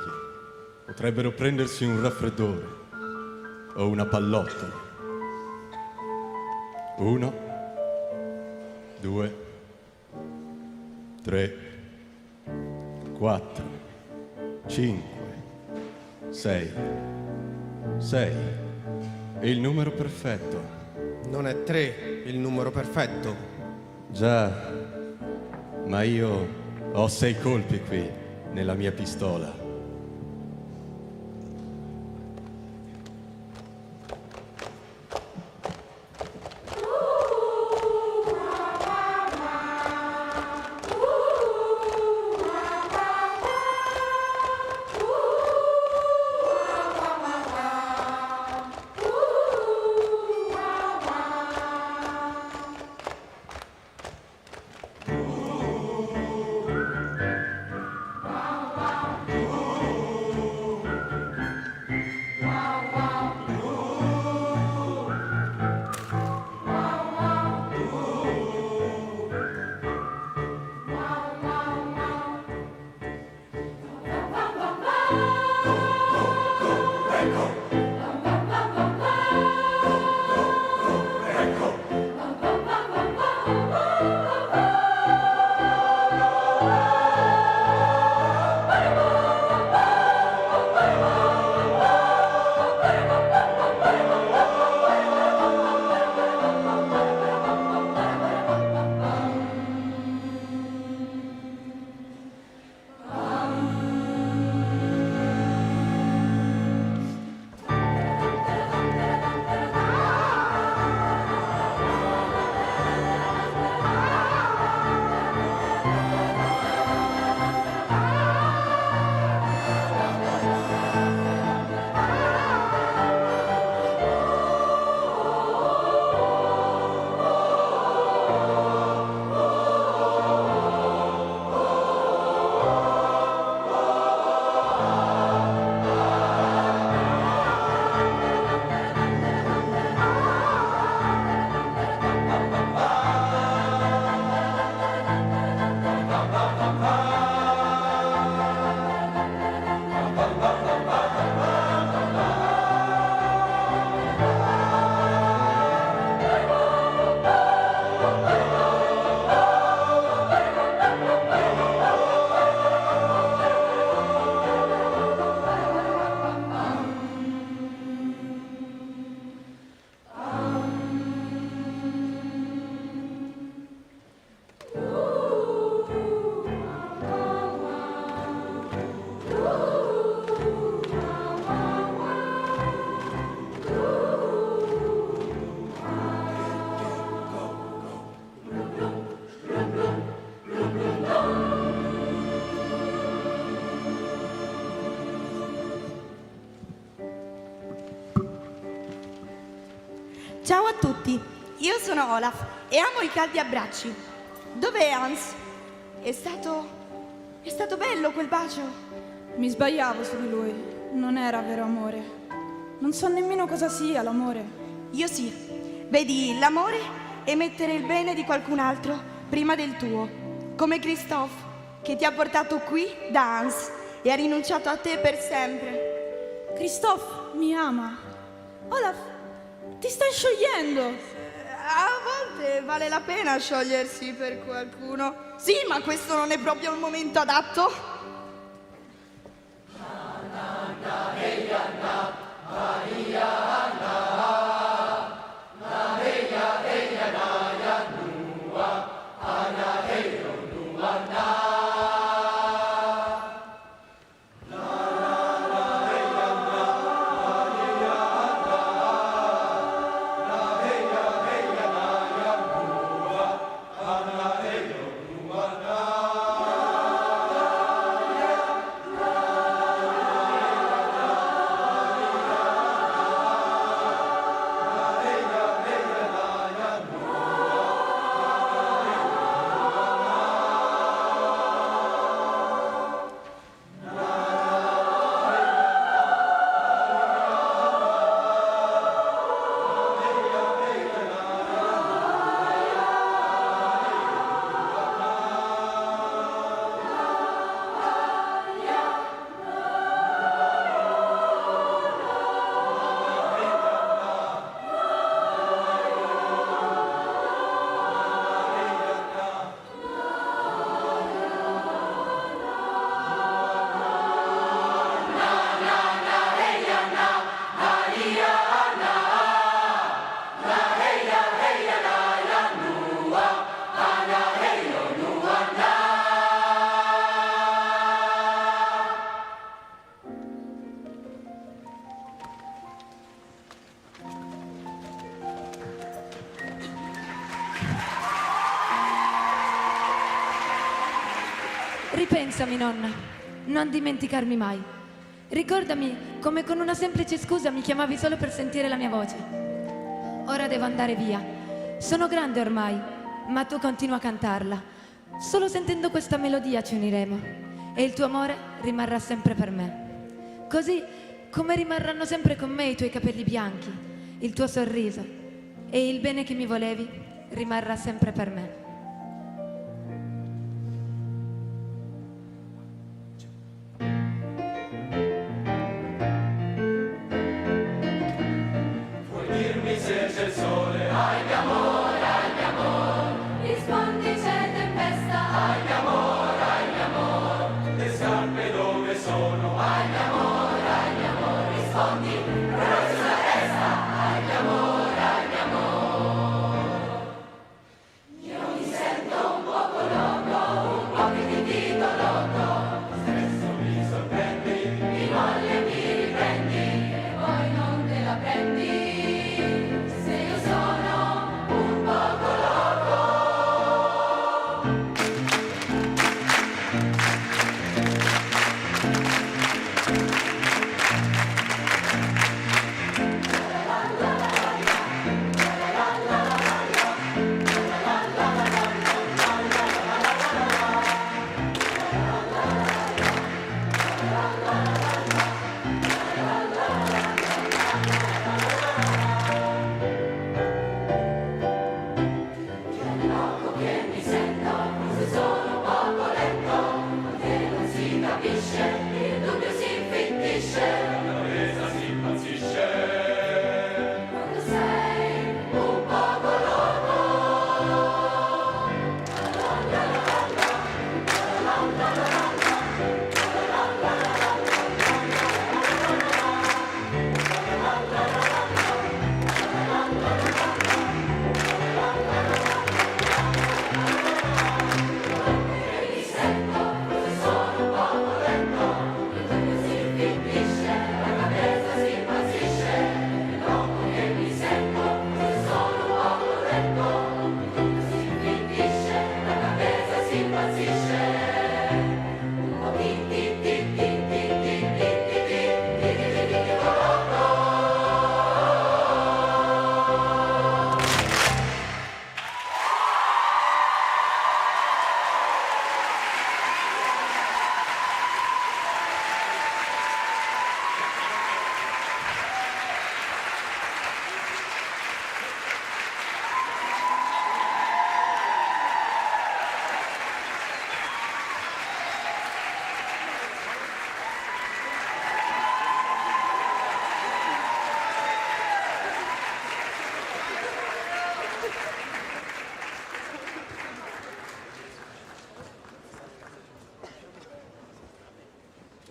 Potrebbero prendersi un raffreddore o una pallottola. 1, 2, 3, 4, 5, 6. 6. Il numero perfetto. Non è 3 il numero perfetto? Già, ma io ho 6 colpi qui nella mia pistola. Ciao a tutti, io sono Olaf e amo i caldi abbracci. Dov'è Hans? È stato bello quel bacio? Mi sbagliavo su di lui, non era vero amore. Non so nemmeno cosa sia l'amore. Io sì. Vedi, l'amore è mettere il bene di qualcun altro prima del tuo. Come Christophe, che ti ha portato qui da Hans e ha rinunciato a te per sempre. Christophe mi ama. Olaf, ti stai sciogliendo. A volte vale la pena sciogliersi per qualcuno. Sì, ma questo non è proprio il momento adatto. Ripensami, nonna, non dimenticarmi mai. Ricordami come con una semplice scusa mi chiamavi solo per sentire la mia voce. Ora devo andare via. Sono grande ormai, ma tu continua a cantarla. Solo sentendo questa melodia ci uniremo e il tuo amore rimarrà sempre per me. Così come rimarranno sempre con me i tuoi capelli bianchi, il tuo sorriso e il bene che mi volevi rimarrà sempre per me.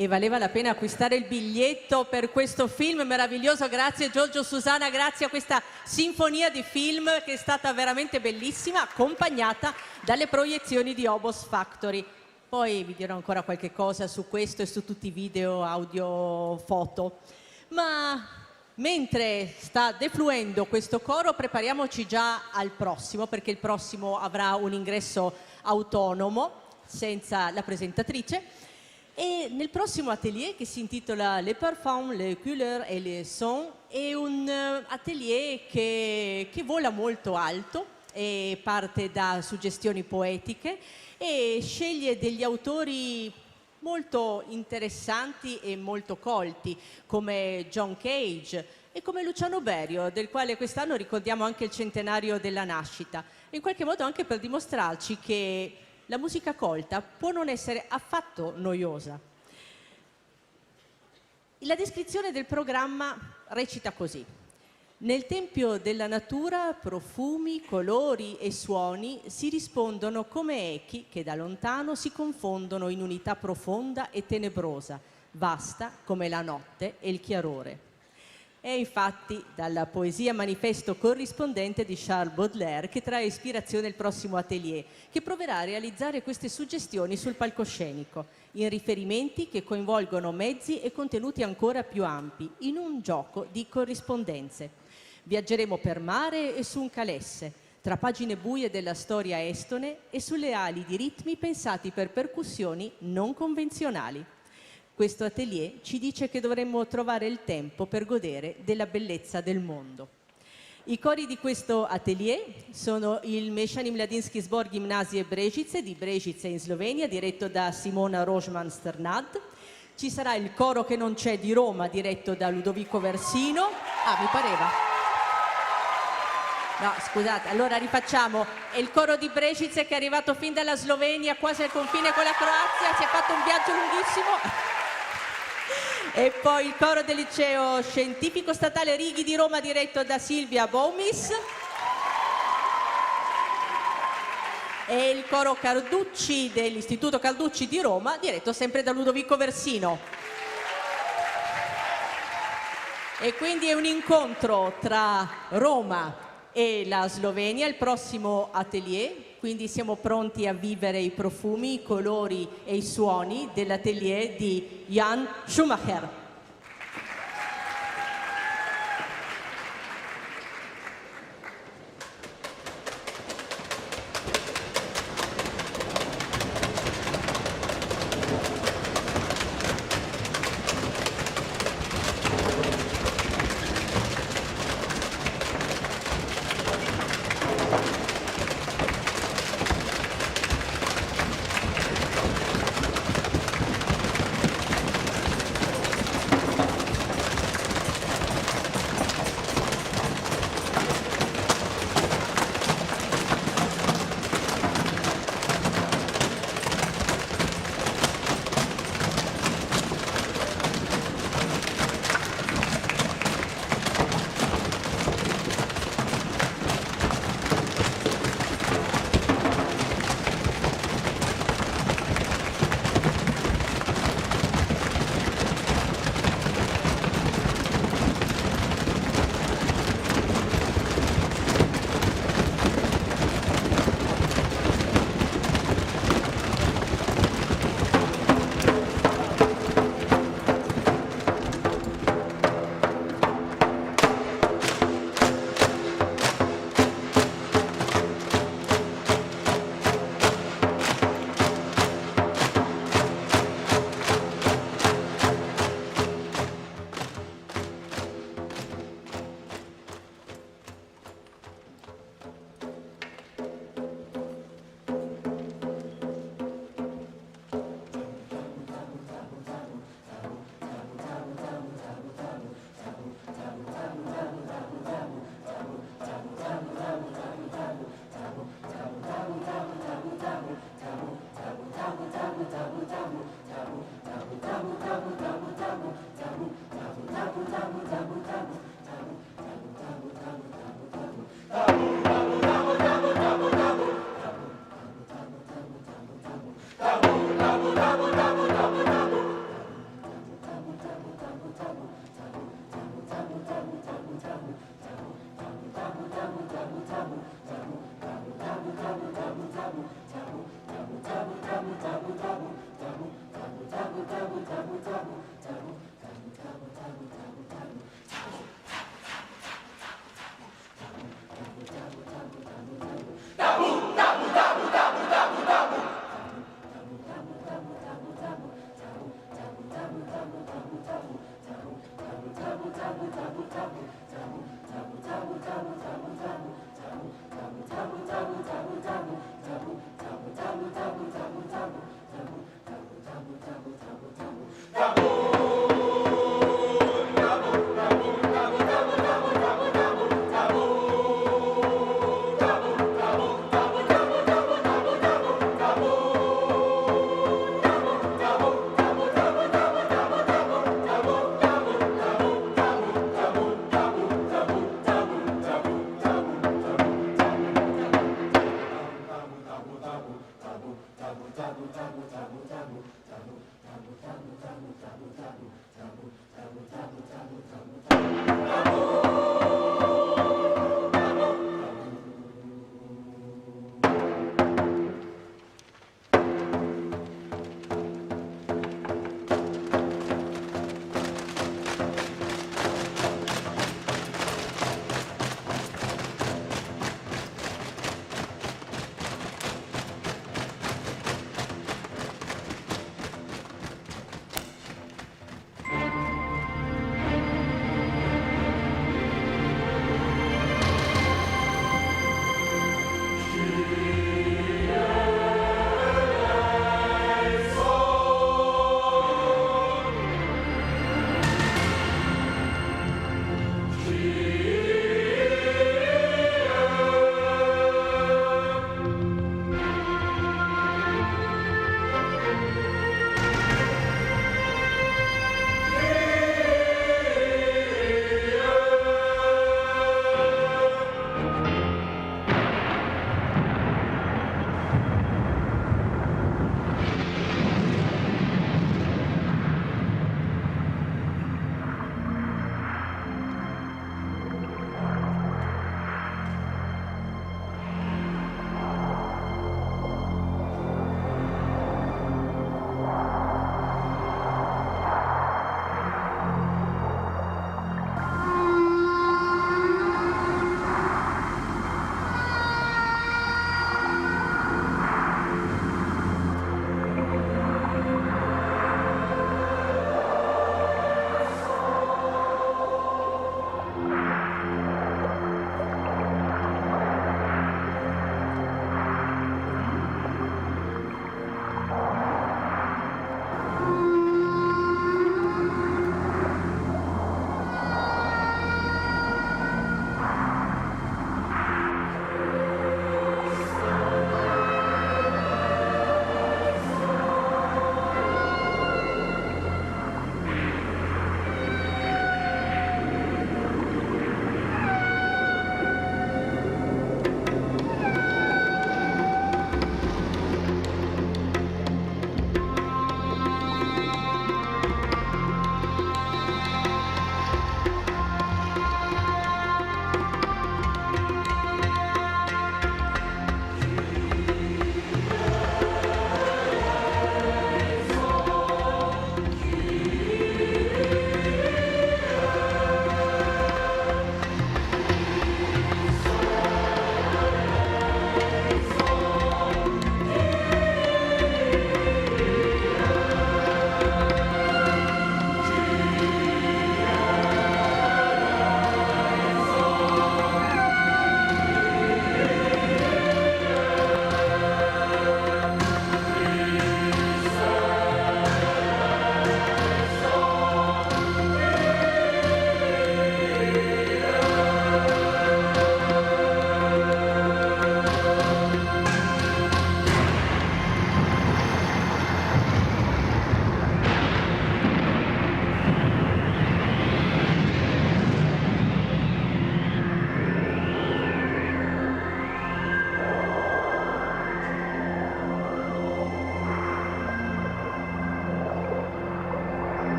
E valeva la pena acquistare il biglietto per questo film meraviglioso. Grazie Giorgio, Susanna, grazie a questa sinfonia di film che è stata veramente bellissima, accompagnata dalle proiezioni di Obos Factory. Poi vi dirò ancora qualche cosa su questo e su tutti i video, audio, foto. Ma mentre sta defluendo questo coro, prepariamoci già al prossimo, perché il prossimo avrà un ingresso autonomo, senza la presentatrice. E nel prossimo atelier, che si intitola Les parfums, les couleurs et les sons, è un atelier che vola molto alto e parte da suggestioni poetiche e sceglie degli autori molto interessanti e molto colti, come John Cage e come Luciano Berio, del quale quest'anno ricordiamo anche il centenario della nascita, in qualche modo anche per dimostrarci che la musica colta può non essere affatto noiosa. La descrizione del programma recita così: nel tempio della natura profumi, colori e suoni si rispondono come echi che da lontano si confondono in unità profonda e tenebrosa, vasta come la notte e il chiarore. È infatti dalla poesia manifesto corrispondente di Charles Baudelaire che trae ispirazione il prossimo atelier, che proverà a realizzare queste suggestioni sul palcoscenico, in riferimenti che coinvolgono mezzi e contenuti ancora più ampi, in un gioco di corrispondenze. Viaggeremo per mare e su un calesse, tra pagine buie della storia estone e sulle ali di ritmi pensati per percussioni non convenzionali. Questo atelier ci dice che dovremmo trovare il tempo per godere della bellezza del mondo. I cori di questo atelier sono il Mešani Mladinski Zbor Gimnazije Brežice di Brežice in Slovenia, diretto da Simona Rožman-Strnad. Ci sarà il coro che non c'è di Roma, diretto da Ludovico Versino. Ah, mi pareva. No, scusate, allora rifacciamo. È il coro di Brežice che è arrivato fin dalla Slovenia, quasi al confine con la Croazia, si è fatto un viaggio lunghissimo. E poi il coro del liceo scientifico statale Righi di Roma, diretto da Silvia Boumis. E il coro Carducci dell'Istituto Carducci di Roma, diretto sempre da Ludovico Versino. E quindi è un incontro tra Roma e la Slovenia, il prossimo atelier. Quindi siamo pronti a vivere i profumi, i colori e i suoni dell'atelier di Jan Schumacher.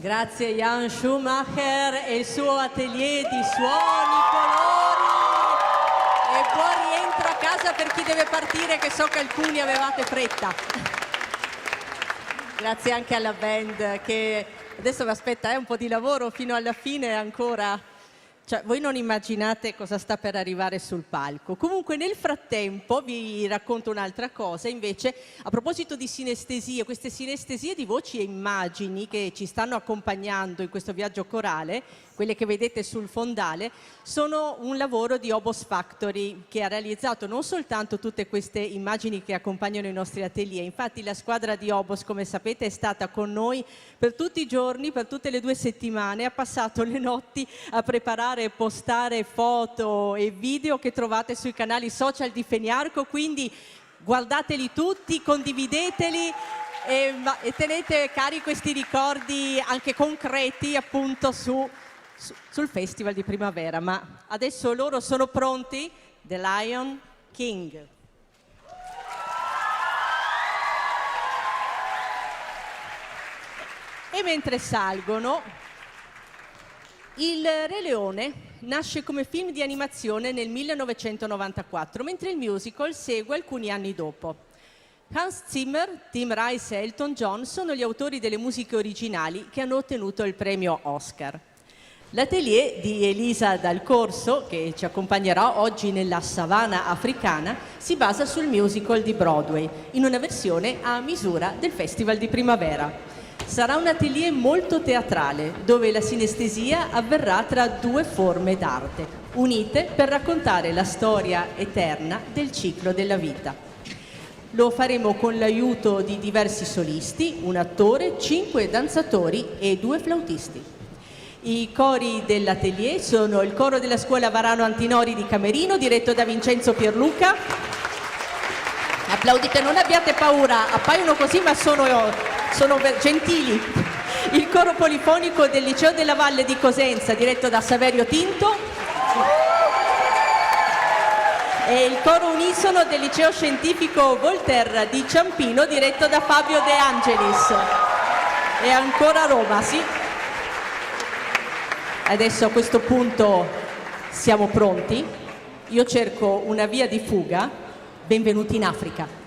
Grazie Jan Schumacher e il suo atelier di suoni, colori e buon rientro a casa per chi deve partire, che so che alcuni avevate fretta. Grazie anche alla band che adesso vi aspetta un po' di lavoro fino alla fine ancora. Cioè, voi non immaginate cosa sta per arrivare sul palco. Comunque nel frattempo vi racconto un'altra cosa invece a proposito di sinestesie, queste sinestesie di voci e immagini che ci stanno accompagnando in questo viaggio corale, quelle che vedete sul fondale, sono un lavoro di Obos Factory che ha realizzato non soltanto tutte queste immagini che accompagnano i nostri atelier, infatti la squadra di Obos, come sapete, è stata con noi per tutti i giorni, per tutte le 2 settimane, ha passato le notti a preparare e postare foto e video che trovate sui canali social di Feniarco, quindi guardateli tutti, condivideteli e tenete cari questi ricordi anche concreti appunto sul Festival di Primavera. Ma adesso loro sono pronti, The Lion King. E mentre salgono, Il Re Leone nasce come film di animazione nel 1994, mentre il musical segue alcuni anni dopo. Hans Zimmer, Tim Rice e Elton John sono gli autori delle musiche originali che hanno ottenuto il premio Oscar. L'atelier di Elisa Dal Corso, che ci accompagnerà oggi nella savana africana, si basa sul musical di Broadway, in una versione a misura del Festival di Primavera. Sarà un atelier molto teatrale, dove la sinestesia avverrà tra 2 forme d'arte, unite per raccontare la storia eterna del ciclo della vita. Lo faremo con l'aiuto di diversi solisti, un attore, 5 danzatori e 2 flautisti. I cori dell'atelier sono il coro della scuola Varano Antinori di Camerino, diretto da Vincenzo Pierluca. Applaudite, non abbiate paura, appaiono così ma sono gentili. Il coro polifonico del Liceo della Valle di Cosenza, diretto da Saverio Tinto. E il coro unisono del Liceo Scientifico Voltaire di Ciampino, diretto da Fabio De Angelis. E ancora Roma, sì. Adesso a questo punto siamo pronti. Io cerco una via di fuga. Benvenuti in Africa.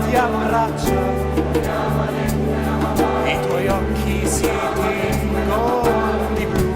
ti abbraccia, i tuoi occhi si tingono di blu.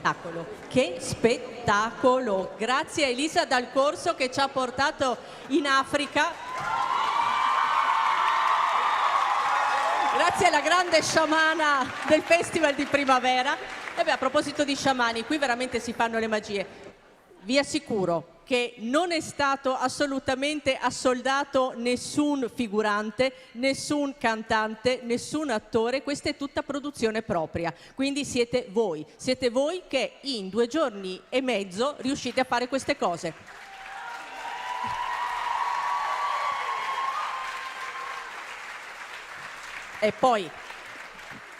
spettacolo, che spettacolo! Grazie a Elisa Dal Corso che ci ha portato in Africa. Grazie alla grande sciamana del Festival di Primavera. E beh, a proposito di sciamani, qui veramente si fanno le magie. Vi assicuro che non è stato assolutamente assoldato nessun figurante, nessun cantante, nessun attore, questa è tutta produzione propria, quindi siete voi che in 2 giorni e mezzo riuscite a fare queste cose. E poi,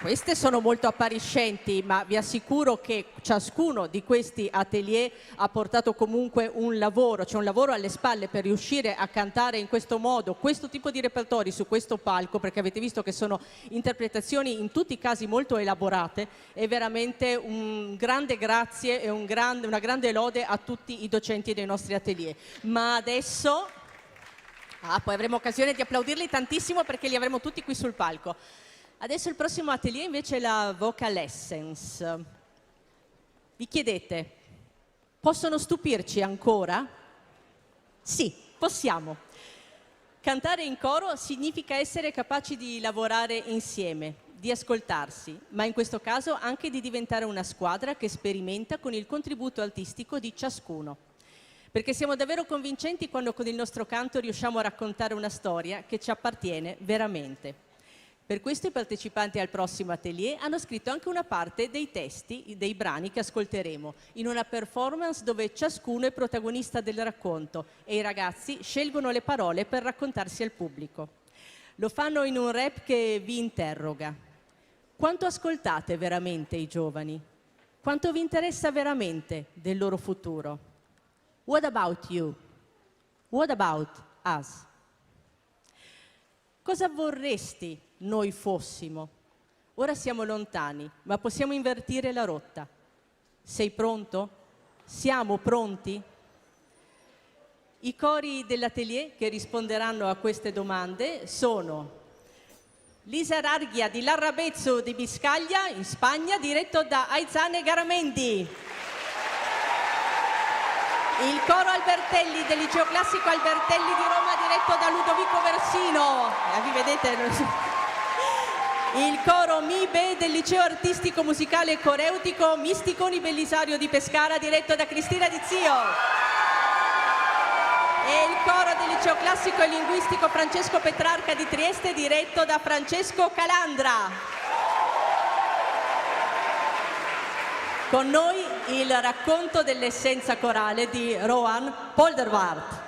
queste sono molto appariscenti, ma vi assicuro che ciascuno di questi atelier ha portato comunque un lavoro, c'è un lavoro alle spalle per riuscire a cantare in questo modo, questo tipo di repertori su questo palco, perché avete visto che sono interpretazioni in tutti i casi molto elaborate, è veramente un grande grazie e una grande lode a tutti i docenti dei nostri atelier. Ma adesso, poi avremo occasione di applaudirli tantissimo perché li avremo tutti qui sul palco. Adesso il prossimo atelier invece è la Vocal Essence. Vi chiedete, possono stupirci ancora? Sì, possiamo. Cantare in coro significa essere capaci di lavorare insieme, di ascoltarsi, ma in questo caso anche di diventare una squadra che sperimenta con il contributo artistico di ciascuno. Perché siamo davvero convincenti quando con il nostro canto riusciamo a raccontare una storia che ci appartiene veramente. Per questo i partecipanti al prossimo atelier hanno scritto anche una parte dei testi dei brani che ascolteremo, in una performance dove ciascuno è protagonista del racconto e i ragazzi scelgono le parole per raccontarsi al pubblico. Lo fanno in un rap che vi interroga. Quanto ascoltate veramente i giovani? Quanto vi interessa veramente del loro futuro? What about you? What about us? Cosa vorresti noi fossimo? Ora siamo lontani, ma possiamo invertire la rotta. Sei pronto? Siamo pronti? I cori dell'atelier che risponderanno a queste domande sono Lisa Rarghia di Larrabezzo di Biscaglia, in Spagna, diretto da Aizane Garamendi. Il coro Albertelli del Liceo Classico Albertelli di Roma, diretto da Ludovico Versino. Vi vedete? Il coro Mibe del Liceo Artistico Musicale e Coreutico Misticoni Bellisario di Pescara, diretto da Cristina Di Zio. E il coro del Liceo Classico e Linguistico Francesco Petrarca di Trieste, diretto da Francesco Calandra. Con noi il racconto dell'essenza corale di Rohan Poldervaart.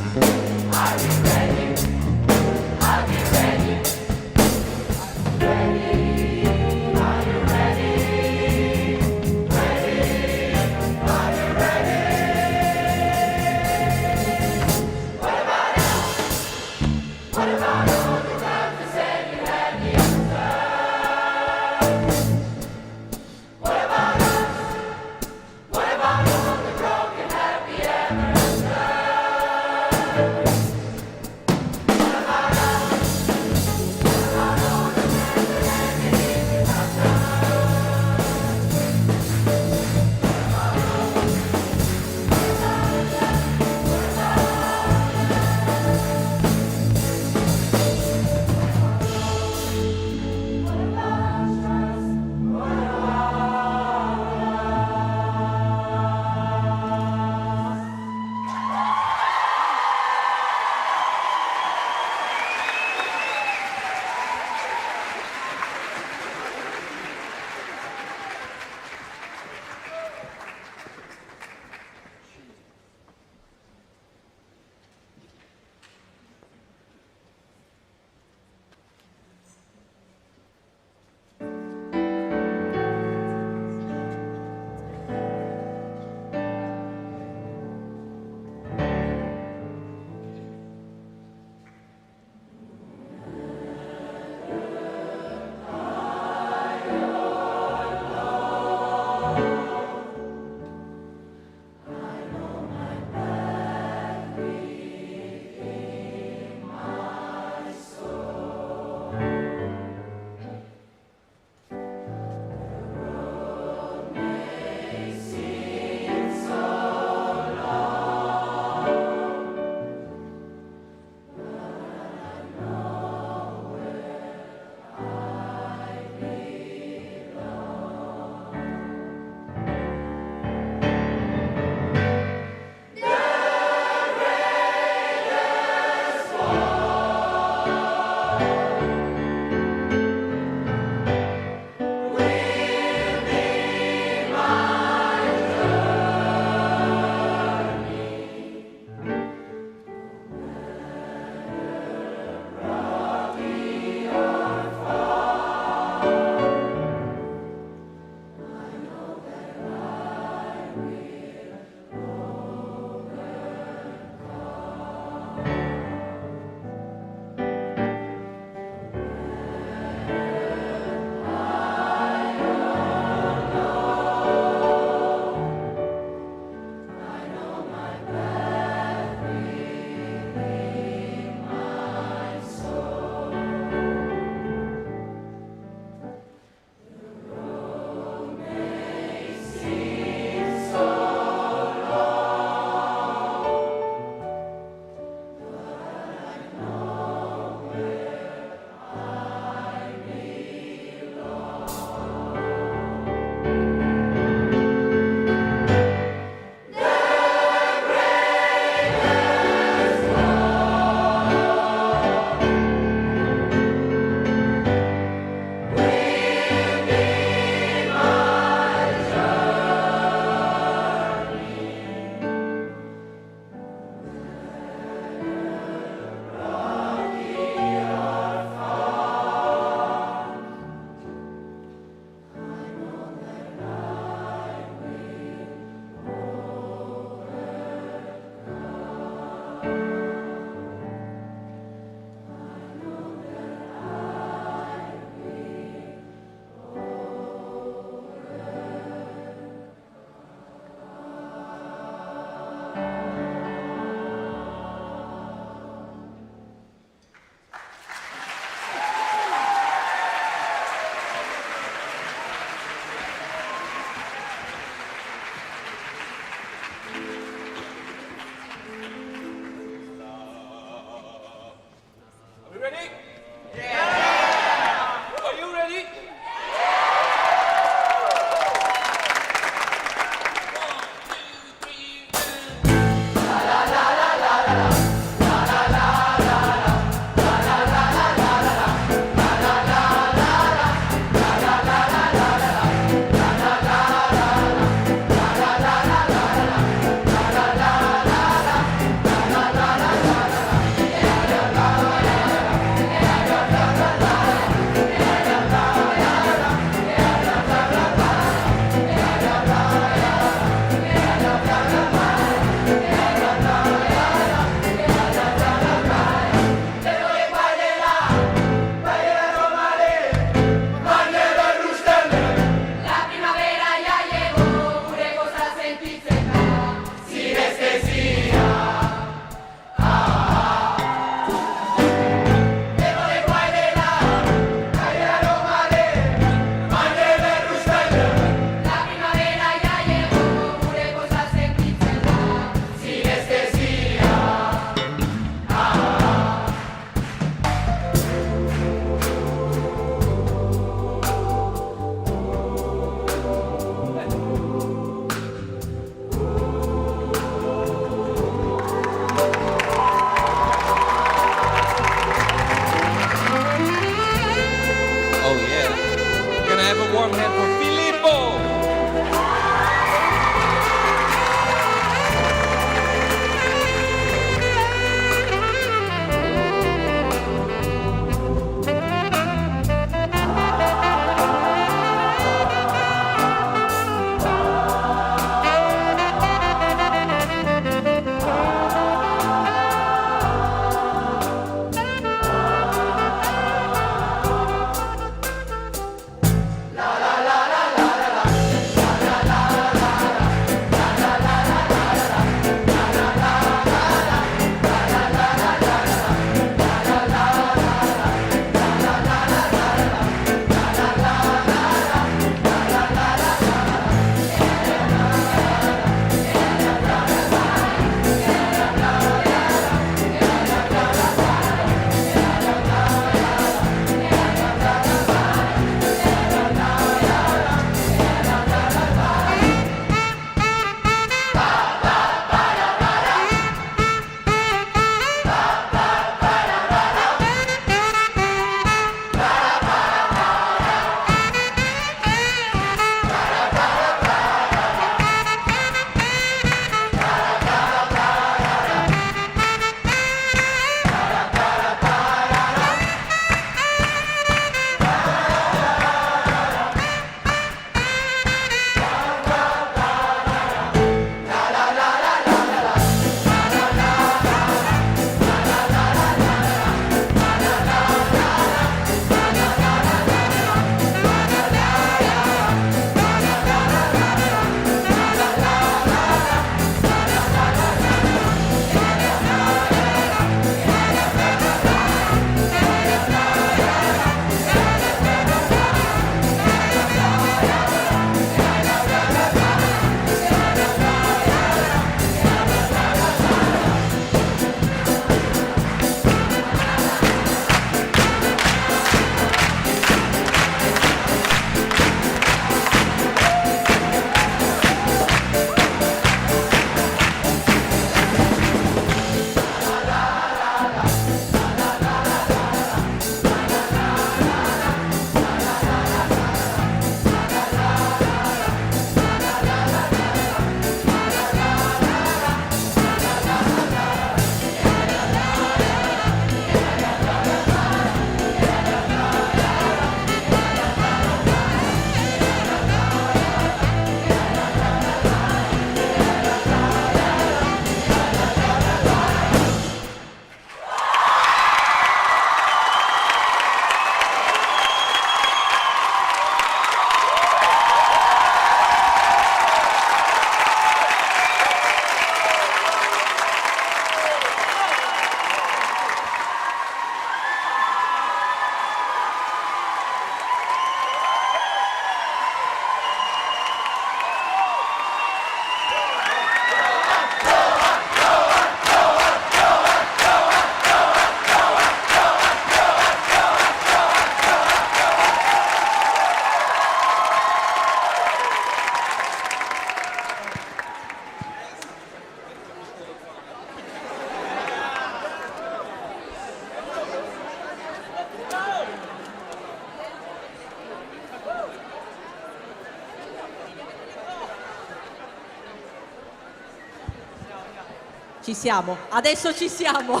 Ci siamo, adesso ci siamo.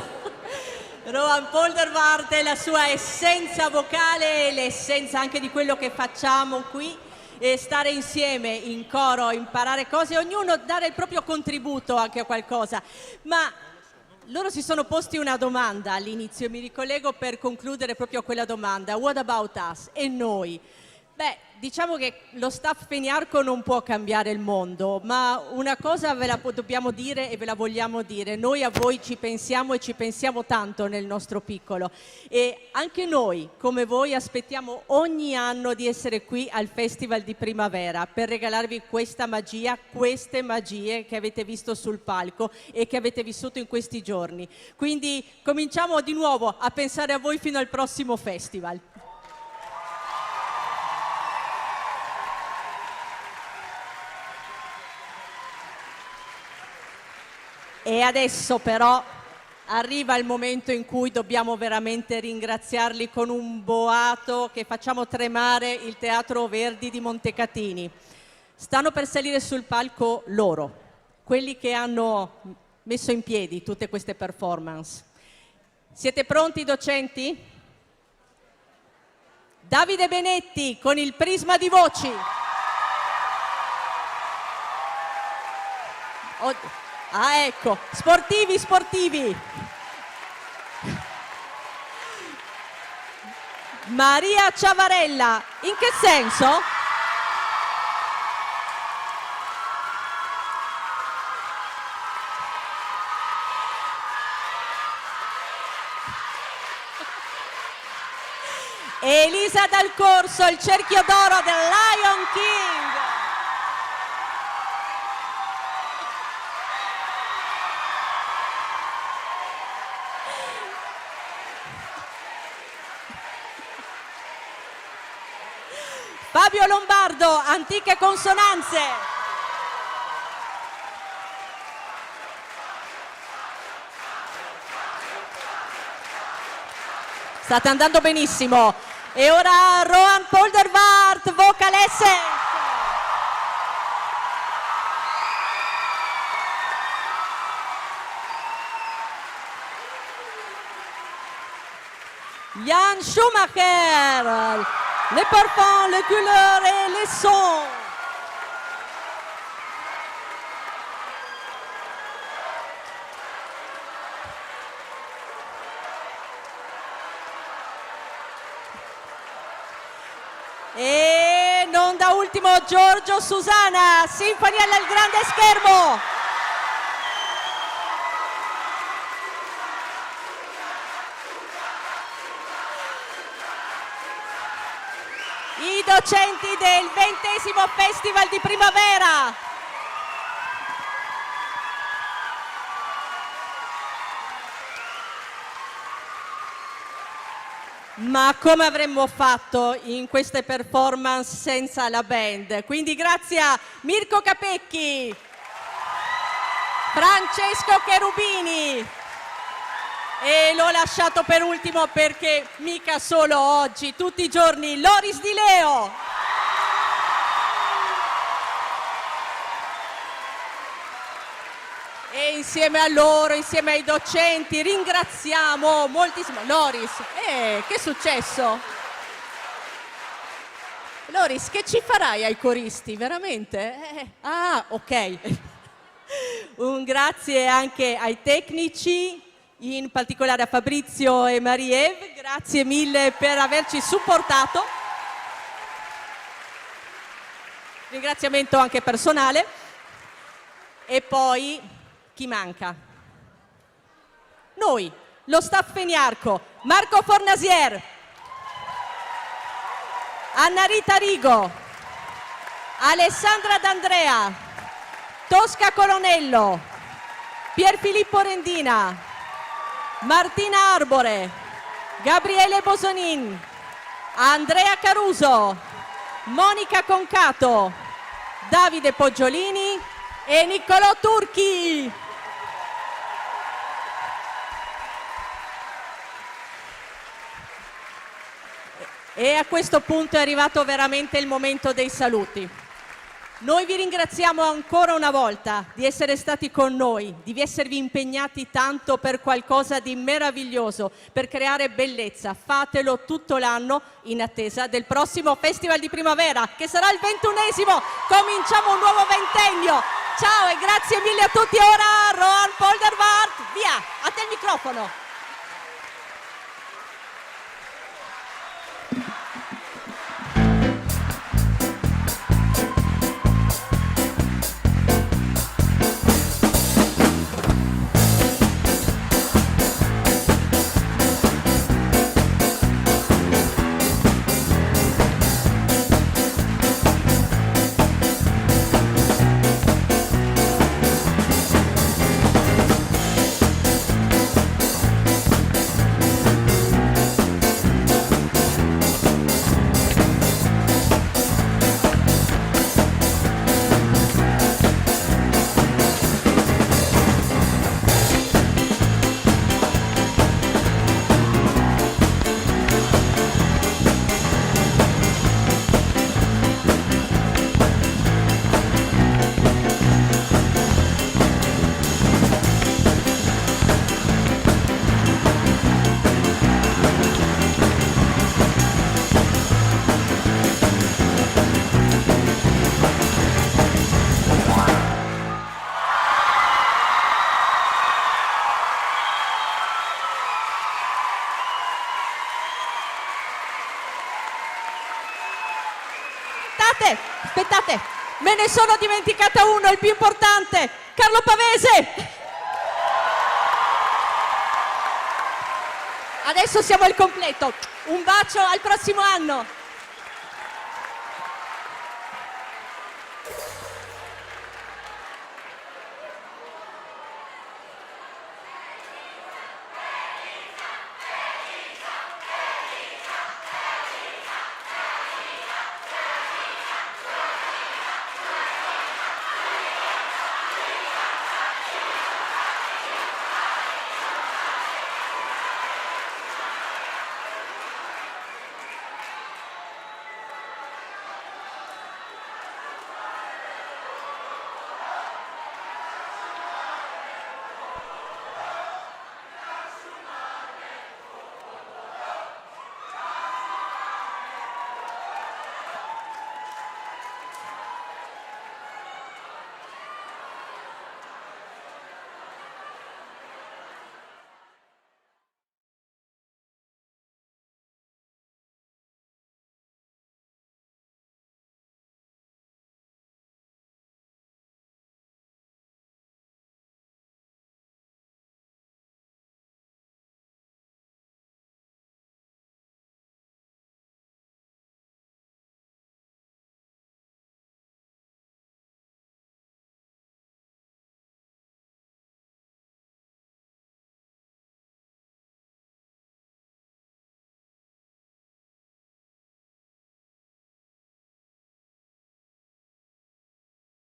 Rohan Poldervaart e la sua essenza vocale, l'essenza anche di quello che facciamo qui, e stare insieme in coro, imparare cose, ognuno dare il proprio contributo anche a qualcosa. Ma loro si sono posti una domanda all'inizio, mi ricollego per concludere proprio a quella domanda. What about us? E noi? Beh, diciamo che lo staff Feniarco non può cambiare il mondo, ma una cosa ve la dobbiamo dire e ve la vogliamo dire. Noi a voi ci pensiamo e ci pensiamo tanto nel nostro piccolo. E anche noi, come voi, aspettiamo ogni anno di essere qui al Festival di Primavera per regalarvi questa magia, queste magie che avete visto sul palco e che avete vissuto in questi giorni. Quindi cominciamo di nuovo a pensare a voi fino al prossimo festival. E adesso però arriva il momento in cui dobbiamo veramente ringraziarli con un boato che facciamo tremare il Teatro Verdi di Montecatini. Stanno per salire sul palco loro, quelli che hanno messo in piedi tutte queste performance. Siete pronti, docenti? Davide Benetti con il Prisma di Voci. Ah, ecco, sportivi. Maria Ciavarella, in che senso? Elisa Dal Corso, il cerchio d'oro del Lion King. Fabio Lombardo, Antiche Consonanze. State andando benissimo. E ora Rohan Poldervaart, Vocal Essence. Jan Schumacher, les parfums, les couleurs et les sons. E non da ultimo Giorgio Susana, Sinfonia al grande schermo. I docenti del 20° Festival di Primavera. Ma come avremmo fatto in queste performance senza la band? Quindi grazie a Mirko Capecchi, Francesco Cherubini, e l'ho lasciato per ultimo perché mica solo oggi, tutti i giorni, Loris Di Leo. E insieme a loro, insieme ai docenti, ringraziamo moltissimo. Loris, che è successo? Loris, che ci farai ai coristi, veramente? Ah, ok. Un grazie anche ai tecnici, in particolare a Fabrizio e Marie-Eve, grazie mille per averci supportato. Ringraziamento anche personale. E poi chi manca? Noi, lo staff Feniarco, Marco Fornasier, Anna Rita Rigo, Alessandra D'Andrea, Tosca Colonello, Pierfilippo Rendina, Martina Arbore, Gabriele Bosonin, Andrea Caruso, Monica Concato, Davide Poggiolini e Niccolò Turchi. E a questo punto è arrivato veramente il momento dei saluti. Noi vi ringraziamo ancora una volta di essere stati con noi, di esservi impegnati tanto per qualcosa di meraviglioso, per creare bellezza. Fatelo tutto l'anno in attesa del prossimo Festival di Primavera, che sarà il 21esimo. Cominciamo un nuovo ventennio. Ciao e grazie mille a tutti. Ora Rohan Poldervaart, via, a te il microfono. Aspettate, me ne sono dimenticata uno, il più importante, Carlo Pavese. Adesso siamo al completo. Un bacio, al prossimo anno.